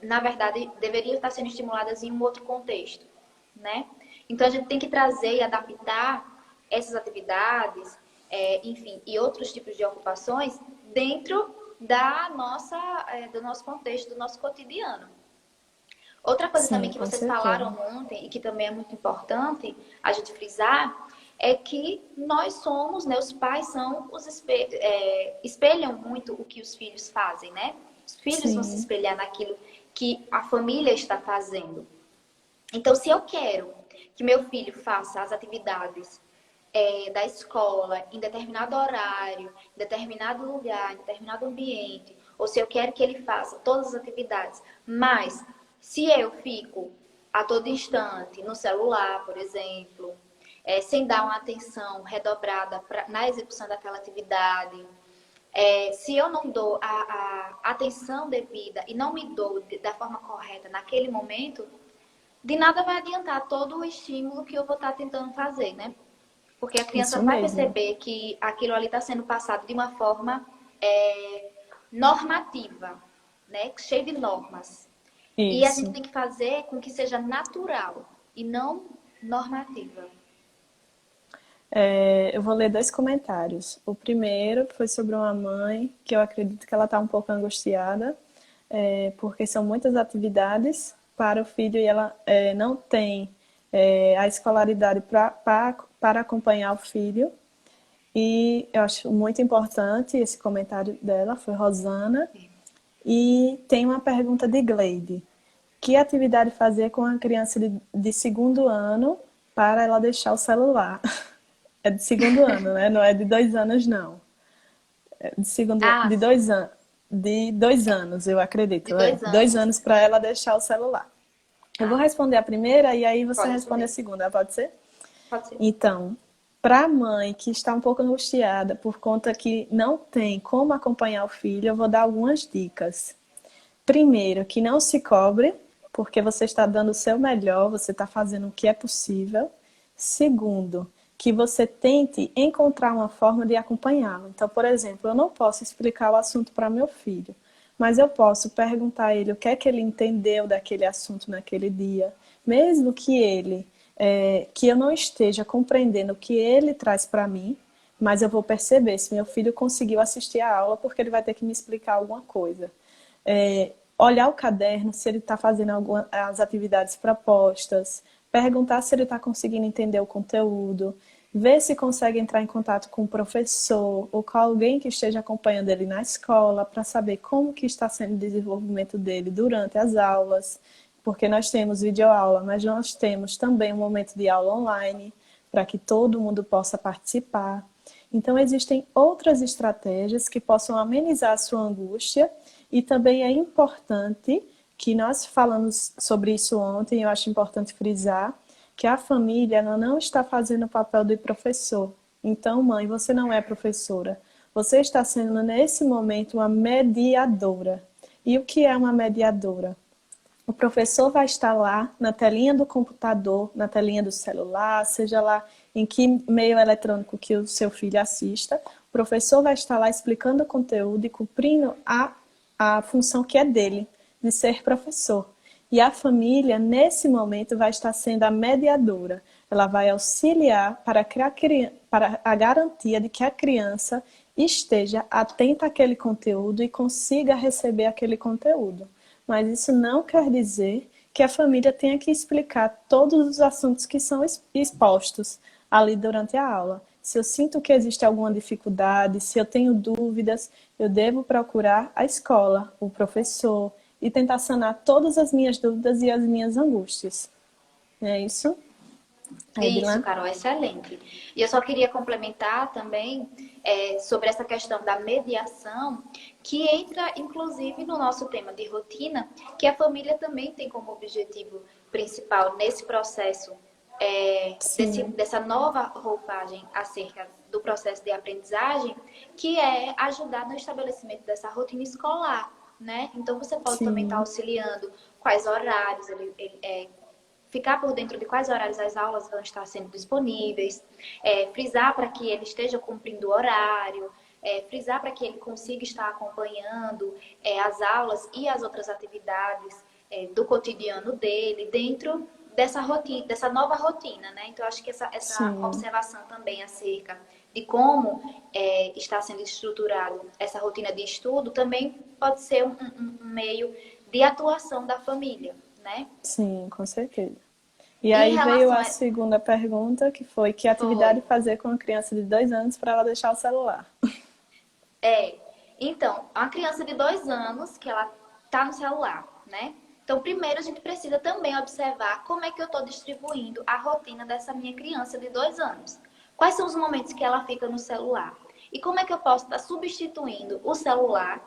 na verdade, deveriam estar sendo estimuladas em um outro contexto, né? Então a gente tem que trazer e adaptar essas atividades, enfim, e outros tipos de ocupações dentro do nosso contexto, do nosso cotidiano. Outra coisa também sim, que com vocês certeza. falaram ontem e que também é muito importante a gente frisar é que nós somos, né, os pais são espelham muito o que os filhos fazem, né? Os filhos vão se Sim, espelhar naquilo que a família está fazendo. Então, se eu quero que meu filho faça as atividades da escola em determinado horário, em determinado lugar, em determinado ambiente, ou se eu quero que ele faça todas as atividades, mas se eu fico a todo instante no celular, por exemplo, sem dar uma atenção redobrada na execução daquela atividade, se eu não dou a atenção devida e não me dou da forma correta naquele momento, de nada vai adiantar todo o estímulo que eu vou estar tentando fazer, né? Porque a criança isso vai mesmo. perceber que aquilo ali está sendo passado de uma forma normativa, né? Cheia de normas. E a gente Isso. tem que fazer com que seja natural e não normativa. É, eu vou ler dois comentários. O primeiro foi sobre uma mãe que eu acredito que ela está um pouco angustiada, porque são muitas atividades para o filho e ela não tem a escolaridade para acompanhar o filho. E eu acho muito importante esse comentário dela, foi Rosana. E tem uma pergunta de Gleide. Que atividade fazer com a criança de segundo ano para ela deixar o celular? É de segundo ano, né? Não é de 2 anos, não. É de segundo, Ah, sim, de 2 anos, eu de acredito. dois Dois anos. anos para ela deixar o celular. Eu vou responder a primeira e aí você Pode responde a responder. segunda, pode ser? Pode ser. Então, para a mãe que está um pouco angustiada por conta que não tem como acompanhar o filho, eu vou dar algumas dicas. Primeiro, que não se cobre, porque você está dando o seu melhor, você está fazendo o que é possível. Segundo, que você tente encontrar uma forma de acompanhá-lo. Então, por exemplo, eu não posso explicar o assunto para meu filho, mas eu posso perguntar a ele o que é que ele entendeu daquele assunto naquele dia, mesmo que que eu não esteja compreendendo o que ele traz para mim, mas eu vou perceber se meu filho conseguiu assistir a aula, porque ele vai ter que me explicar alguma coisa. Olhar o caderno, se ele está fazendo as atividades propostas, perguntar se ele está conseguindo entender o conteúdo, ver se consegue entrar em contato com o professor ou com alguém que esteja acompanhando ele na escola para saber como que está sendo o desenvolvimento dele durante as aulas, porque nós temos videoaula, mas nós temos também um momento de aula online para que todo mundo possa participar. Então, existem outras estratégias que possam amenizar a sua angústia e também é importante que nós falamos sobre isso ontem, eu acho importante frisar, que a família ela não está fazendo o papel de professor. Então, mãe, você não é professora. Você está sendo, nesse momento, uma mediadora. E o que é uma mediadora? O professor vai estar lá na telinha do computador, na telinha do celular, seja lá em que meio eletrônico que o seu filho assista. O professor vai estar lá explicando o conteúdo e cumprindo a função que é dele, de ser professor. E a família, nesse momento, vai estar sendo a mediadora. Ela vai auxiliar para a garantia de que a criança esteja atenta àquele conteúdo e consiga receber aquele conteúdo. Mas isso não quer dizer que a família tenha que explicar todos os assuntos que são expostos ali durante a aula. Se eu sinto que existe alguma dificuldade, se eu tenho dúvidas, eu devo procurar a escola, o professor, e tentar sanar todas as minhas dúvidas e as minhas angústias. É isso, Isso, Edila? Carol, excelente. E eu só queria complementar também sobre essa questão da mediação, que entra inclusive no nosso tema de rotina, que a família também tem como objetivo principal nesse processo, Sim, dessa nova roupagem acerca do processo de aprendizagem, que é ajudar no estabelecimento dessa rotina escolar, né? Então você pode também estar sim, auxiliando quais horários ficar por dentro de quais horários as aulas vão estar sendo disponíveis, frisar para que ele esteja cumprindo o horário, frisar para que ele consiga estar acompanhando as aulas e as outras atividades do cotidiano dele dentro dessa rotina, dessa nova rotina, né? Então, acho que essa sim. observação também acerca de como está sendo estruturado essa rotina de estudo também pode ser um meio de atuação da família, né? Sim, com certeza. E E em aí veio relação a a... segunda pergunta, que foi que Foi. atividade fazer com uma criança de 2 anos para ela deixar o celular? É. Então, uma criança de 2 anos que ela tá no celular, né? Então, primeiro a gente precisa também observar como é que eu estou distribuindo a rotina dessa minha criança de 2 anos. Quais são os momentos que ela fica no celular? E como é que eu posso estar substituindo o celular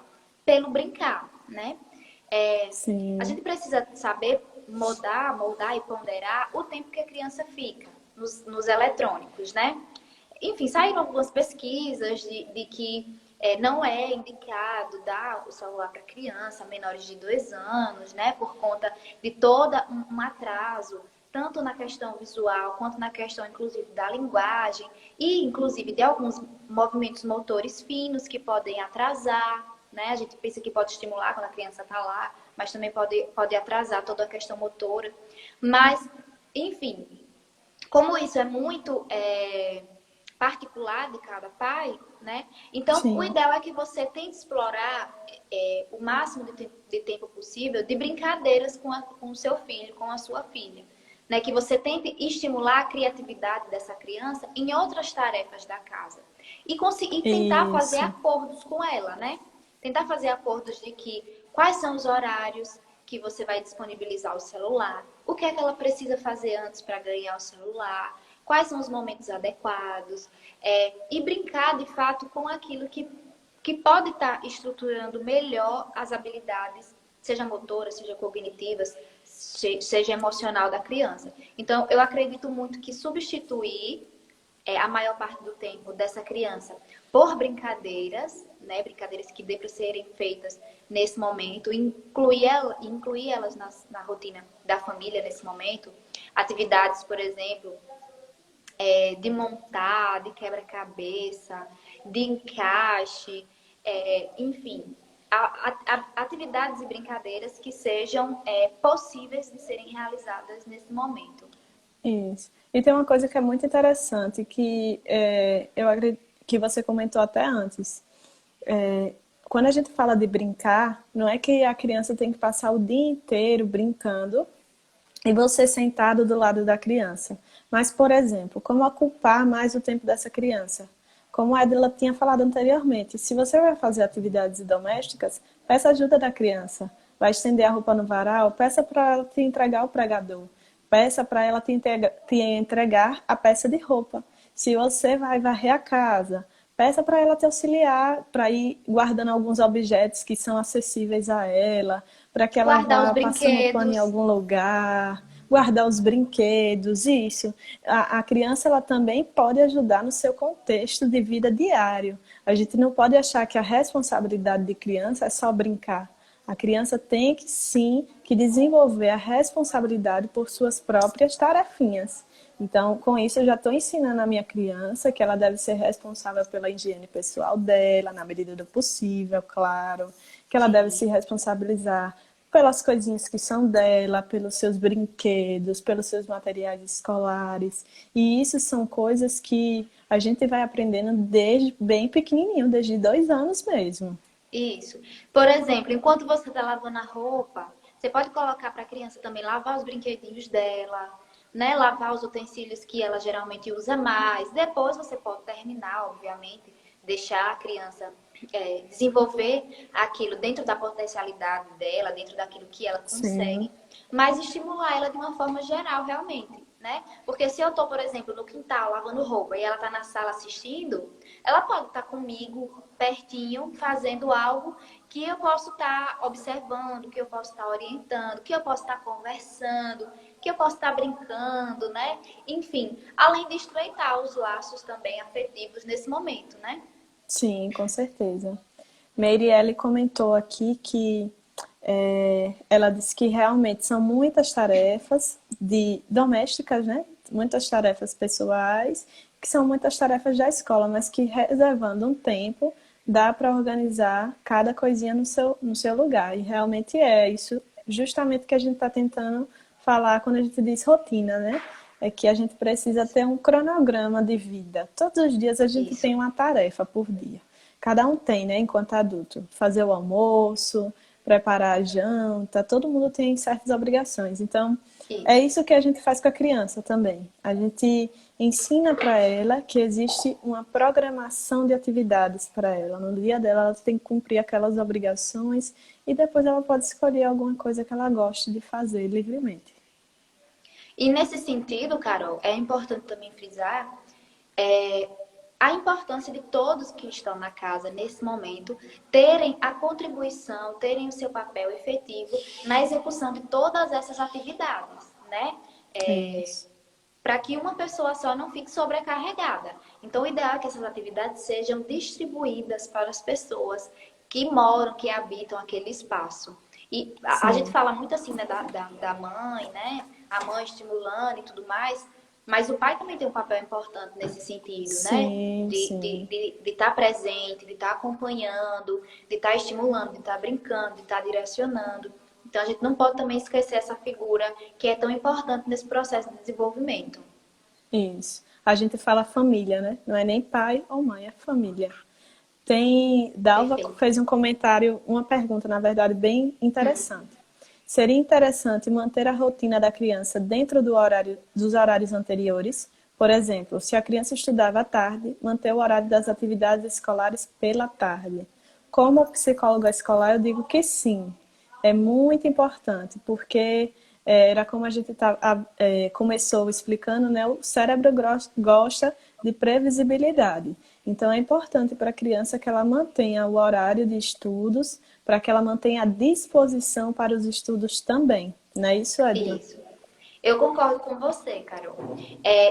pelo brincar, né? A Sim, gente precisa saber moldar e ponderar o tempo que a criança fica nos eletrônicos, né? Enfim, saíram algumas pesquisas de que não é indicado dar o celular para criança menores de 2 anos, né? Por conta de todo um atraso, tanto na questão visual quanto na questão, inclusive, da linguagem e, inclusive, de alguns movimentos motores finos que podem atrasar, né? A gente pensa que pode estimular quando a criança está lá, mas também pode atrasar toda a questão motora. Mas, enfim, como isso é muito particular de cada pai, né? Então, o sim, ideal é que você tente explorar o máximo de tempo possível de brincadeiras com o seu filho, com a sua filha. Né? Que você tente estimular a criatividade dessa criança em outras tarefas da casa. E tentar fazer isso, acordos com ela, né? Tentar fazer acordos de que quais são os horários que você vai disponibilizar o celular, o que é que ela precisa fazer antes para ganhar o celular, quais são os momentos adequados, e brincar de fato com aquilo que pode estar estruturando melhor as habilidades, seja motoras, seja cognitivas, seja emocional da criança. Então, eu acredito muito que substituir a maior parte do tempo dessa criança por brincadeiras, né, brincadeiras que devem serem feitas nesse momento, incluir elas na rotina da família nesse momento, atividades, por exemplo, de montar, de quebra-cabeça, de encaixe, enfim, atividades e brincadeiras que sejam possíveis de serem realizadas nesse momento. Isso. E tem uma coisa que é muito interessante, que eu acredito que você comentou até antes. Quando a gente fala de brincar, não é que a criança tem que passar o dia inteiro brincando e você sentado do lado da criança. Mas, por exemplo, como ocupar mais o tempo dessa criança? Como a Edila tinha falado anteriormente, se você vai fazer atividades domésticas, peça ajuda da criança. Vai estender a roupa no varal, peça para ela te entregar o pregador. Peça para ela te entregar a peça de roupa. Se você vai varrer a casa, peça para ela te auxiliar, para ir guardando alguns objetos que são acessíveis a ela, para que ela Guardar os vá passando o pano em brinquedos. algum lugar, guardar os brinquedos, isso. A criança ela também pode ajudar no seu contexto de vida diário. A gente não pode achar que a responsabilidade de criança é só brincar. A criança tem que sim que desenvolver a responsabilidade por suas próprias tarefinhas. Então, com isso, eu já estou ensinando a minha criança que ela deve ser responsável pela higiene pessoal dela, na medida do possível, claro. Que ela deve Sim. se responsabilizar pelas coisinhas que são dela, pelos seus brinquedos, pelos seus materiais escolares. E isso são coisas que a gente vai aprendendo desde bem pequenininho, desde 2 anos mesmo. Isso. Por exemplo, enquanto você está lavando a roupa, você pode colocar para a criança também lavar os brinquedinhos dela, né? Lavar os utensílios que ela geralmente usa mais. Depois você pode terminar, obviamente, deixar a criança desenvolver aquilo dentro da potencialidade dela, dentro daquilo que ela Sim, consegue, mas estimular ela de uma forma geral, realmente, né? Porque se eu estou, por exemplo, no quintal lavando roupa e ela está na sala assistindo, ela pode estar comigo, pertinho, fazendo algo que eu posso estar observando, que eu posso estar orientando, que eu posso estar conversando, que eu posso estar brincando, né? Enfim, além de estreitar os laços também afetivos nesse momento, né? sim, com certeza. Meirelle comentou aqui que ela disse que realmente são muitas tarefas domésticas, né? Muitas tarefas pessoais, que são muitas tarefas da escola, mas que reservando um tempo dá para organizar cada coisinha no seu lugar. E realmente é isso justamente que a gente está tentando falar quando a gente diz rotina, né? É que a gente precisa ter um cronograma de vida. Todos os dias a gente Isso. tem uma tarefa por dia. Cada um tem, né, enquanto adulto. Fazer o almoço, preparar a janta, todo mundo tem certas obrigações. Então, é Isso. isso que a gente faz com a criança também. A gente ensina para ela que existe uma programação de atividades para ela. No dia dela, ela tem que cumprir aquelas obrigações e depois ela pode escolher alguma coisa que ela goste de fazer livremente. E nesse sentido, Carol, é importante também frisar é, a importância de todos que estão na casa nesse momento terem a contribuição, terem o seu papel efetivo na execução de todas essas atividades, né? Isso. Para que uma pessoa só não fique sobrecarregada. Então, o ideal é que essas atividades sejam distribuídas para as pessoas que moram, que habitam aquele espaço. E a gente Sim, fala muito assim, né, da mãe, né? A mãe estimulando e tudo mais, mas o pai também tem um papel importante nesse sentido, né? sim, sim. De estar presente, de estar acompanhando, de estar estimulando, de estar brincando, de estar direcionando. Então, a gente não pode também esquecer essa figura que é tão importante nesse processo de desenvolvimento. Isso. A gente fala família, né? Não é nem pai ou mãe, é família. Dalva Perfeito. fez um comentário, uma pergunta, na verdade, bem interessante. Seria interessante manter a rotina da criança dentro dos horários anteriores? Por exemplo, se a criança estudava à tarde, manter o horário das atividades escolares pela tarde. Como psicóloga escolar, eu digo que sim. É muito importante, porque era como a gente começou explicando, né? O cérebro gosta de previsibilidade. Então, é importante para a criança que ela mantenha o horário de estudos, para que ela mantenha a disposição para os estudos também. Não é isso, Edna? Isso. Eu concordo com você, Carol.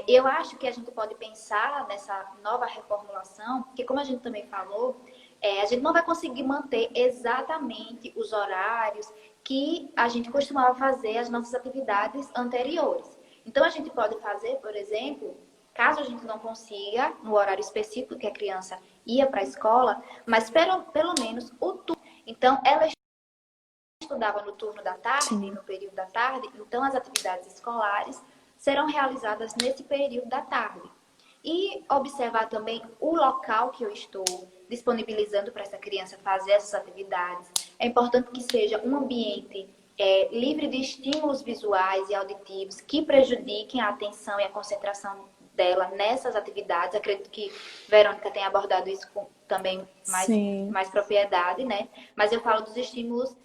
Eu acho que a gente pode pensar nessa nova reformulação, porque como a gente também falou, a gente não vai conseguir manter exatamente os horários que a gente costumava fazer as nossas atividades anteriores. Então, a gente pode fazer, por exemplo, caso a gente não consiga, no horário específico que a criança ia para a escola, mas pelo menos o turno. Então, ela estudava no turno da tarde, Sim, no período da tarde, então as atividades escolares serão realizadas nesse período da tarde. E observar também o local que eu estou disponibilizando para essa criança fazer essas atividades. É importante que seja um ambiente livre de estímulos visuais e auditivos que prejudiquem a atenção e a concentração dela nessas atividades. Acredito que Verônica tem abordado isso com também sim. mais propriedade, né? Mas eu falo dos estímulos,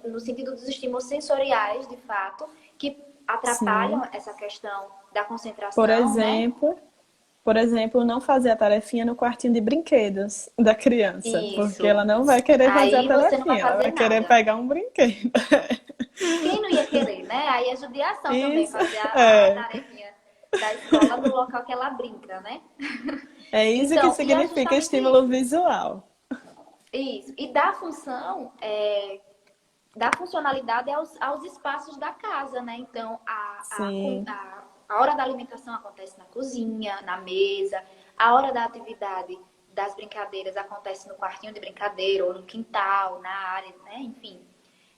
no sentido dos estímulos sensoriais, de fato, que atrapalham Sim. essa questão da Por concentração, né? exemplo, por exemplo, não fazer a tarefinha no quartinho de brinquedos da criança, porque Isso. ela não vai querer fazer a Aí você não vai tarefinha, ela fazer vai querer nada. pegar um brinquedo. Quem não ia querer, né? Aí é judiação também, Isso, fazer a é. tarefinha da escola no local que ela brinca, né? É isso que Então, e é significa justamente estímulo isso. visual. Isso. E da função, da funcionalidade aos espaços da casa, né? Então, Sim, a hora da alimentação acontece na cozinha, na mesa, a hora da atividade das brincadeiras acontece no quartinho de brincadeira, ou no quintal, na área, né? Enfim.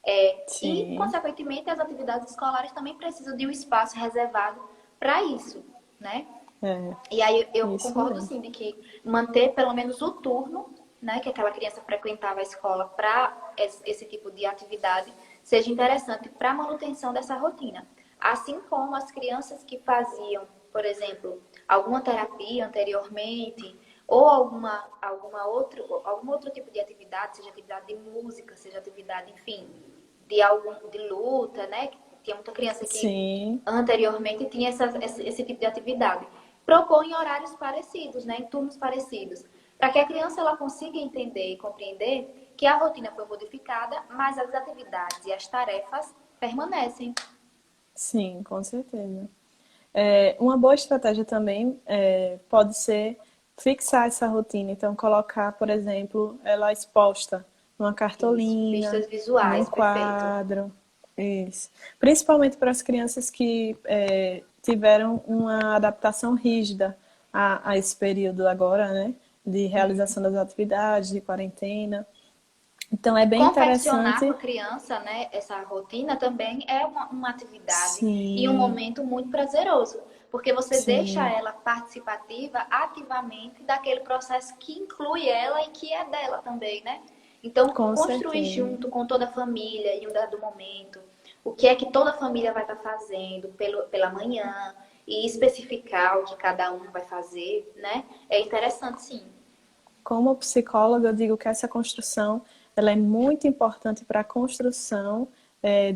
E, sim, consequentemente, as atividades escolares também precisam de um espaço reservado para isso, né? é, E aí eu isso concordo mesmo. sim de que manter pelo menos o turno, né, que aquela criança frequentava a escola para esse tipo de atividade seja interessante para a manutenção dessa rotina. Assim como as crianças que faziam, por exemplo, alguma terapia anteriormente ou algum outro tipo de atividade, seja atividade de música, seja atividade, enfim, de luta, né? Tinha muita criança que Sim, anteriormente tinha esse tipo de atividade. Propõe horários parecidos, né, em turnos parecidos, para que a criança ela consiga entender e compreender que a rotina foi modificada, mas as atividades e as tarefas permanecem. sim, com certeza. Uma boa estratégia também pode ser fixar essa rotina. Então, colocar, por exemplo, ela exposta numa Isso, cartolina, pistas num visuais, perfeito. quadro. Isso. Principalmente para as crianças que tiveram uma adaptação rígida a esse período agora, né? De realização das atividades, de quarentena. Então, é bem Confeccionar com interessante. a criança, né, essa rotina também é uma atividade e um Sim, momento muito prazeroso, porque você deixa sim, ela participativa ativamente daquele processo que inclui ela e que é dela também, né? Então, com construir certeza. junto com toda a família em um dado momento, o que é que toda a família vai estar fazendo pela manhã e especificar o que cada um vai fazer, né? É interessante, sim. Como psicóloga, eu digo que essa construção ela é muito importante para a construção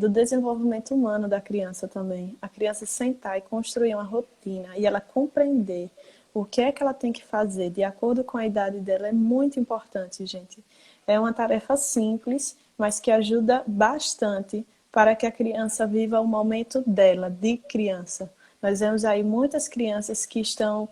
do desenvolvimento humano da criança também. A criança sentar e construir uma rotina e ela compreender o que é que ela tem que fazer de acordo com a idade dela é muito importante, gente. É uma tarefa simples, mas que ajuda bastante para que a criança viva o momento dela, de criança. Nós vemos aí muitas crianças que estão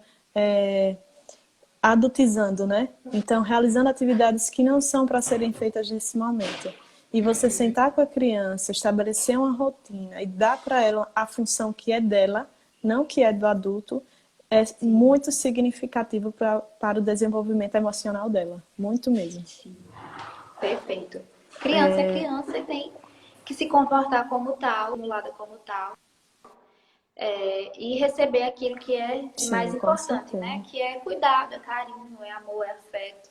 adultizando, né? Então, realizando atividades que não são para serem feitas nesse momento. E você sentar com a criança, estabelecer uma rotina e dar para ela a função que é dela, não que é do adulto, é Sim, muito significativo para o desenvolvimento emocional dela. Muito mesmo. sim. Perfeito. Criança é criança e tem que se comportar como tal, simulada como tal, e receber aquilo que é de mais Sim, com importante, certeza. né? Que é cuidado, é carinho, é amor, é afeto,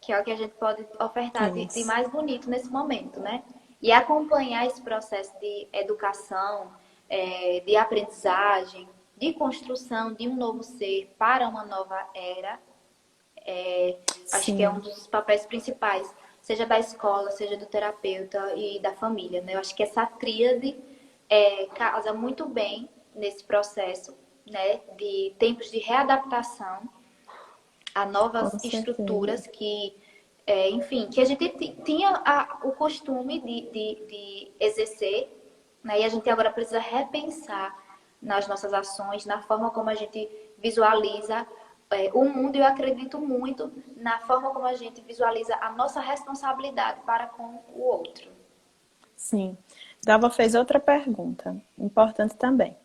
que é o que a gente pode ofertar de Isso. mais bonito nesse momento, né? E acompanhar esse processo de educação, de aprendizagem, de construção de um novo ser para uma nova era, acho que é um Sim, dos papéis principais, seja da escola, seja do terapeuta e da família, né? Eu acho que essa tríade casa muito bem nesse processo, né? De tempos de readaptação a com novas certeza. estruturas que, enfim, que a gente tinha o costume de exercer, né? E a gente agora precisa repensar nas nossas ações, na forma como a gente visualiza o mundo. E eu acredito muito na forma como a gente visualiza a nossa responsabilidade para com o outro. Sim. Dalva fez outra pergunta, importante também.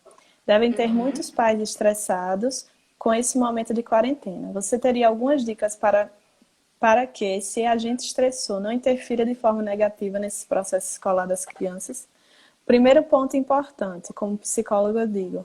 Devem ter muitos pais estressados com esse momento de quarentena. Você teria algumas dicas para que, se a gente estressou, não interfira de forma negativa nesse processo escolar das crianças? Primeiro ponto importante, como psicóloga eu digo,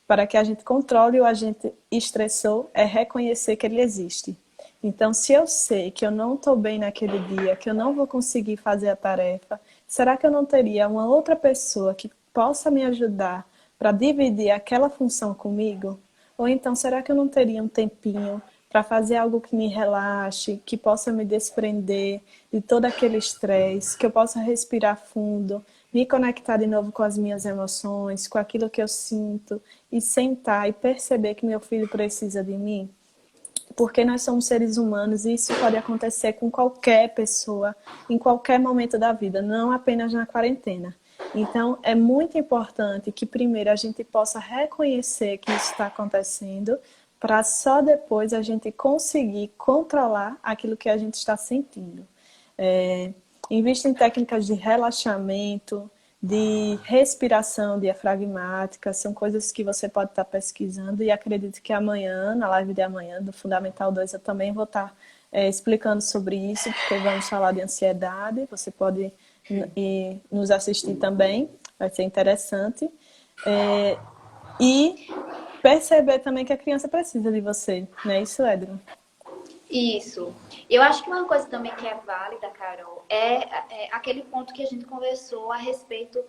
para que a gente controle o agente estressor, é reconhecer que ele existe. Então, se eu sei que eu não estou bem naquele dia, que eu não vou conseguir fazer a tarefa, será que eu não teria uma outra pessoa que possa me ajudar para dividir aquela função comigo? Ou então, será que eu não teria um tempinho para fazer algo que me relaxe, que possa me desprender de todo aquele estresse, que eu possa respirar fundo, me conectar de novo com as minhas emoções, com aquilo que eu sinto, e sentar e perceber que meu filho precisa de mim? Porque nós somos seres humanos e isso pode acontecer com qualquer pessoa, em qualquer momento da vida, não apenas na quarentena. Então, é muito importante que primeiro a gente possa reconhecer que isso está acontecendo, para só depois a gente conseguir controlar aquilo que a gente está sentindo. Invista em técnicas de relaxamento, de respiração diafragmática, são coisas que você pode estar pesquisando, e acredito que amanhã, na live de amanhã, do Fundamental 2, eu também vou estar explicando sobre isso, porque vamos falar de ansiedade, você pode nos assistir também, vai ser interessante. E perceber também que a criança precisa de você, não é isso, Edna? Isso. Eu acho que uma coisa também que é válida, Carol, é aquele ponto que a gente conversou a respeito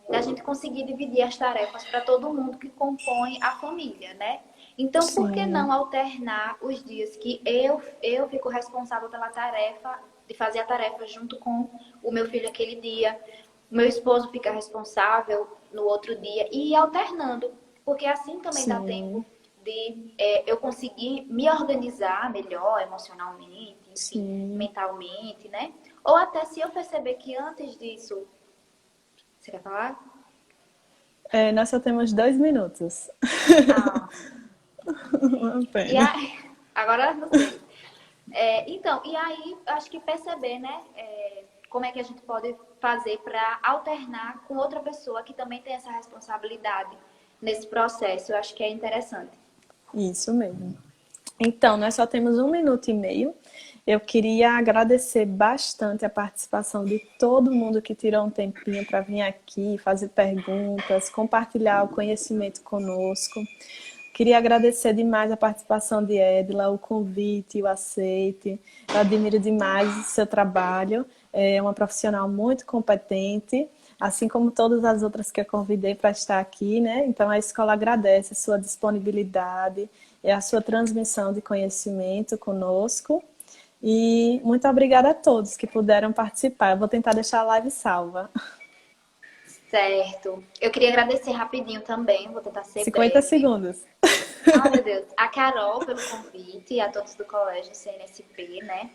da gente conseguir dividir as tarefas para todo mundo que compõe a família, né? Então, por que Sim, não alternar os dias que eu fico responsável pela tarefa, de fazer a tarefa junto com o meu filho aquele dia, o meu esposo fica responsável no outro dia, e ir alternando, porque assim também dá sim, tempo de eu conseguir me organizar melhor emocionalmente, enfim, sim. mentalmente, né? Ou até se eu perceber que antes disso... Você quer falar? Nós só temos 2 minutos. Ah, Uma e pena. aí... Agora não sei. Então, e aí acho que perceber, né? Como é que a gente pode fazer para alternar com outra pessoa que também tem essa responsabilidade nesse processo. Eu acho que é interessante. Isso mesmo. Então, nós só temos 1 minuto e meio. Eu queria agradecer bastante a participação de todo mundo que tirou um tempinho para vir aqui, fazer perguntas, compartilhar o conhecimento conosco. Queria agradecer demais a participação de Edila, o convite, o aceite. Eu admiro demais o seu trabalho. É uma profissional muito competente, assim como todas as outras que eu convidei para estar aqui, né? Então a escola agradece a sua disponibilidade e a sua transmissão de conhecimento conosco. E muito obrigada a todos que puderam participar. Eu vou tentar deixar a live salva. Certo. Eu queria agradecer rapidinho também, vou tentar ser 50 breve. segundos. Ah, meu Deus. A Carol pelo convite e a todos do Colégio CNSP, né?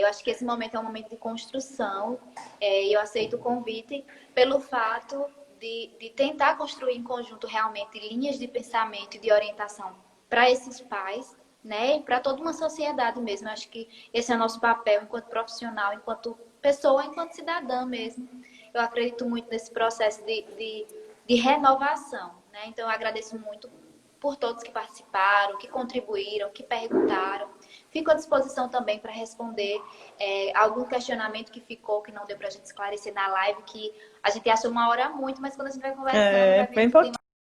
Eu acho que esse momento é um momento de construção e eu aceito o convite pelo fato de tentar construir em conjunto realmente linhas de pensamento e de orientação para esses pais, né? E para toda uma sociedade mesmo. Eu acho que esse é o nosso papel enquanto profissional, enquanto pessoa, enquanto cidadã mesmo. Eu acredito muito nesse processo de renovação, né? Então, eu agradeço muito por todos que participaram, que contribuíram, que perguntaram. Fico à disposição também para responder algum questionamento que ficou, que não deu para a gente esclarecer na live, que a gente acha uma hora muito, mas quando a gente vai conversando, vai Bem vendo que tem pouquinho.